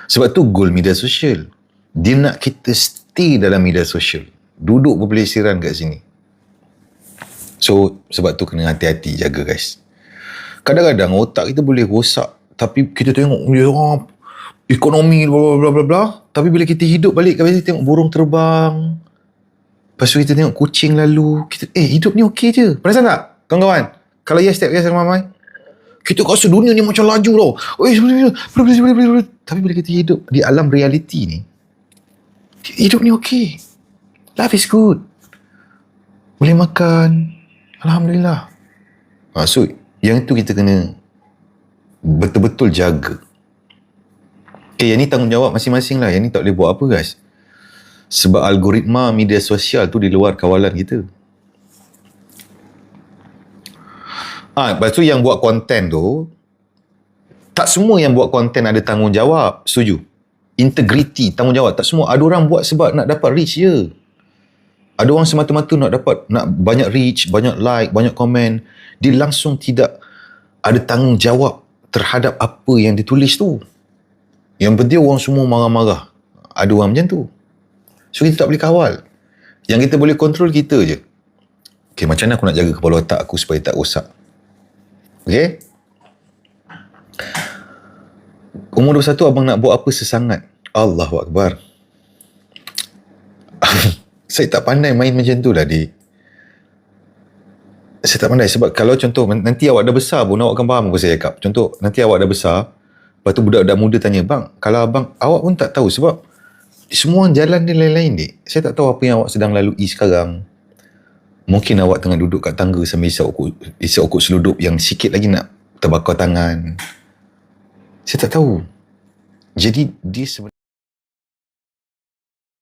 Sebab tu goal media sosial. Dia nak kita stay dalam media sosial. Duduk berpelesiran kat sini. So, sebab tu kena hati-hati, jaga guys. Kadang-kadang otak kita boleh rosak, tapi kita tengok dia ekonomi bla bla bla bla. Tapi bila kita hidup balik, kita tengok burung terbang. Lepas tu kita tengok kucing lalu. Kita, hidup ni okey je. Perasan tak? Kawan-kawan, kalau yes sama Mamai, kita rasa dunia ni macam laju tau. Tapi bila kita hidup di alam realiti ni, Hidup ni okey. Life is good. Boleh makan. Alhamdulillah. So, yang tu kita kena betul-betul jaga. Okay, yang ni tanggungjawab masing-masing lah. Yang ni tak boleh buat apa, guys. Sebab algoritma media sosial tu di luar kawalan kita. Lepas tu yang buat konten tu, tak semua yang buat konten ada tanggungjawab. Setuju? Integriti, tanggungjawab. Tak semua. Ada orang buat sebab nak dapat reach je. Ada orang semata-mata nak banyak reach, banyak like, banyak komen. Dia langsung tidak ada tanggungjawab terhadap apa yang ditulis tu. Yang penting orang semua marah-marah. Ada orang macam tu. So kita tak boleh kawal. Yang kita boleh kontrol kita je. Okay, macam mana aku nak jaga kepala otak aku supaya tak rosak? Okay? Umur 21 abang nak buat apa sesangat? Allahu Akbar. Saya tak pandai main macam tu lah, dik. Saya tak pandai sebab kalau contoh nanti awak dah besar pun awak akan faham apa saya cakap. Contoh nanti awak dah besar, lepas tu budak-budak muda tanya, bang, kalau abang, awak pun tak tahu sebab semua jalan dia lain-lain, dik. Saya tak tahu apa yang awak sedang lalui sekarang. Mungkin awak tengah duduk kat tangga sambil isap okok seludup yang sikit lagi nak terbakar tangan. Saya tak tahu. Jadi dia sebenarnya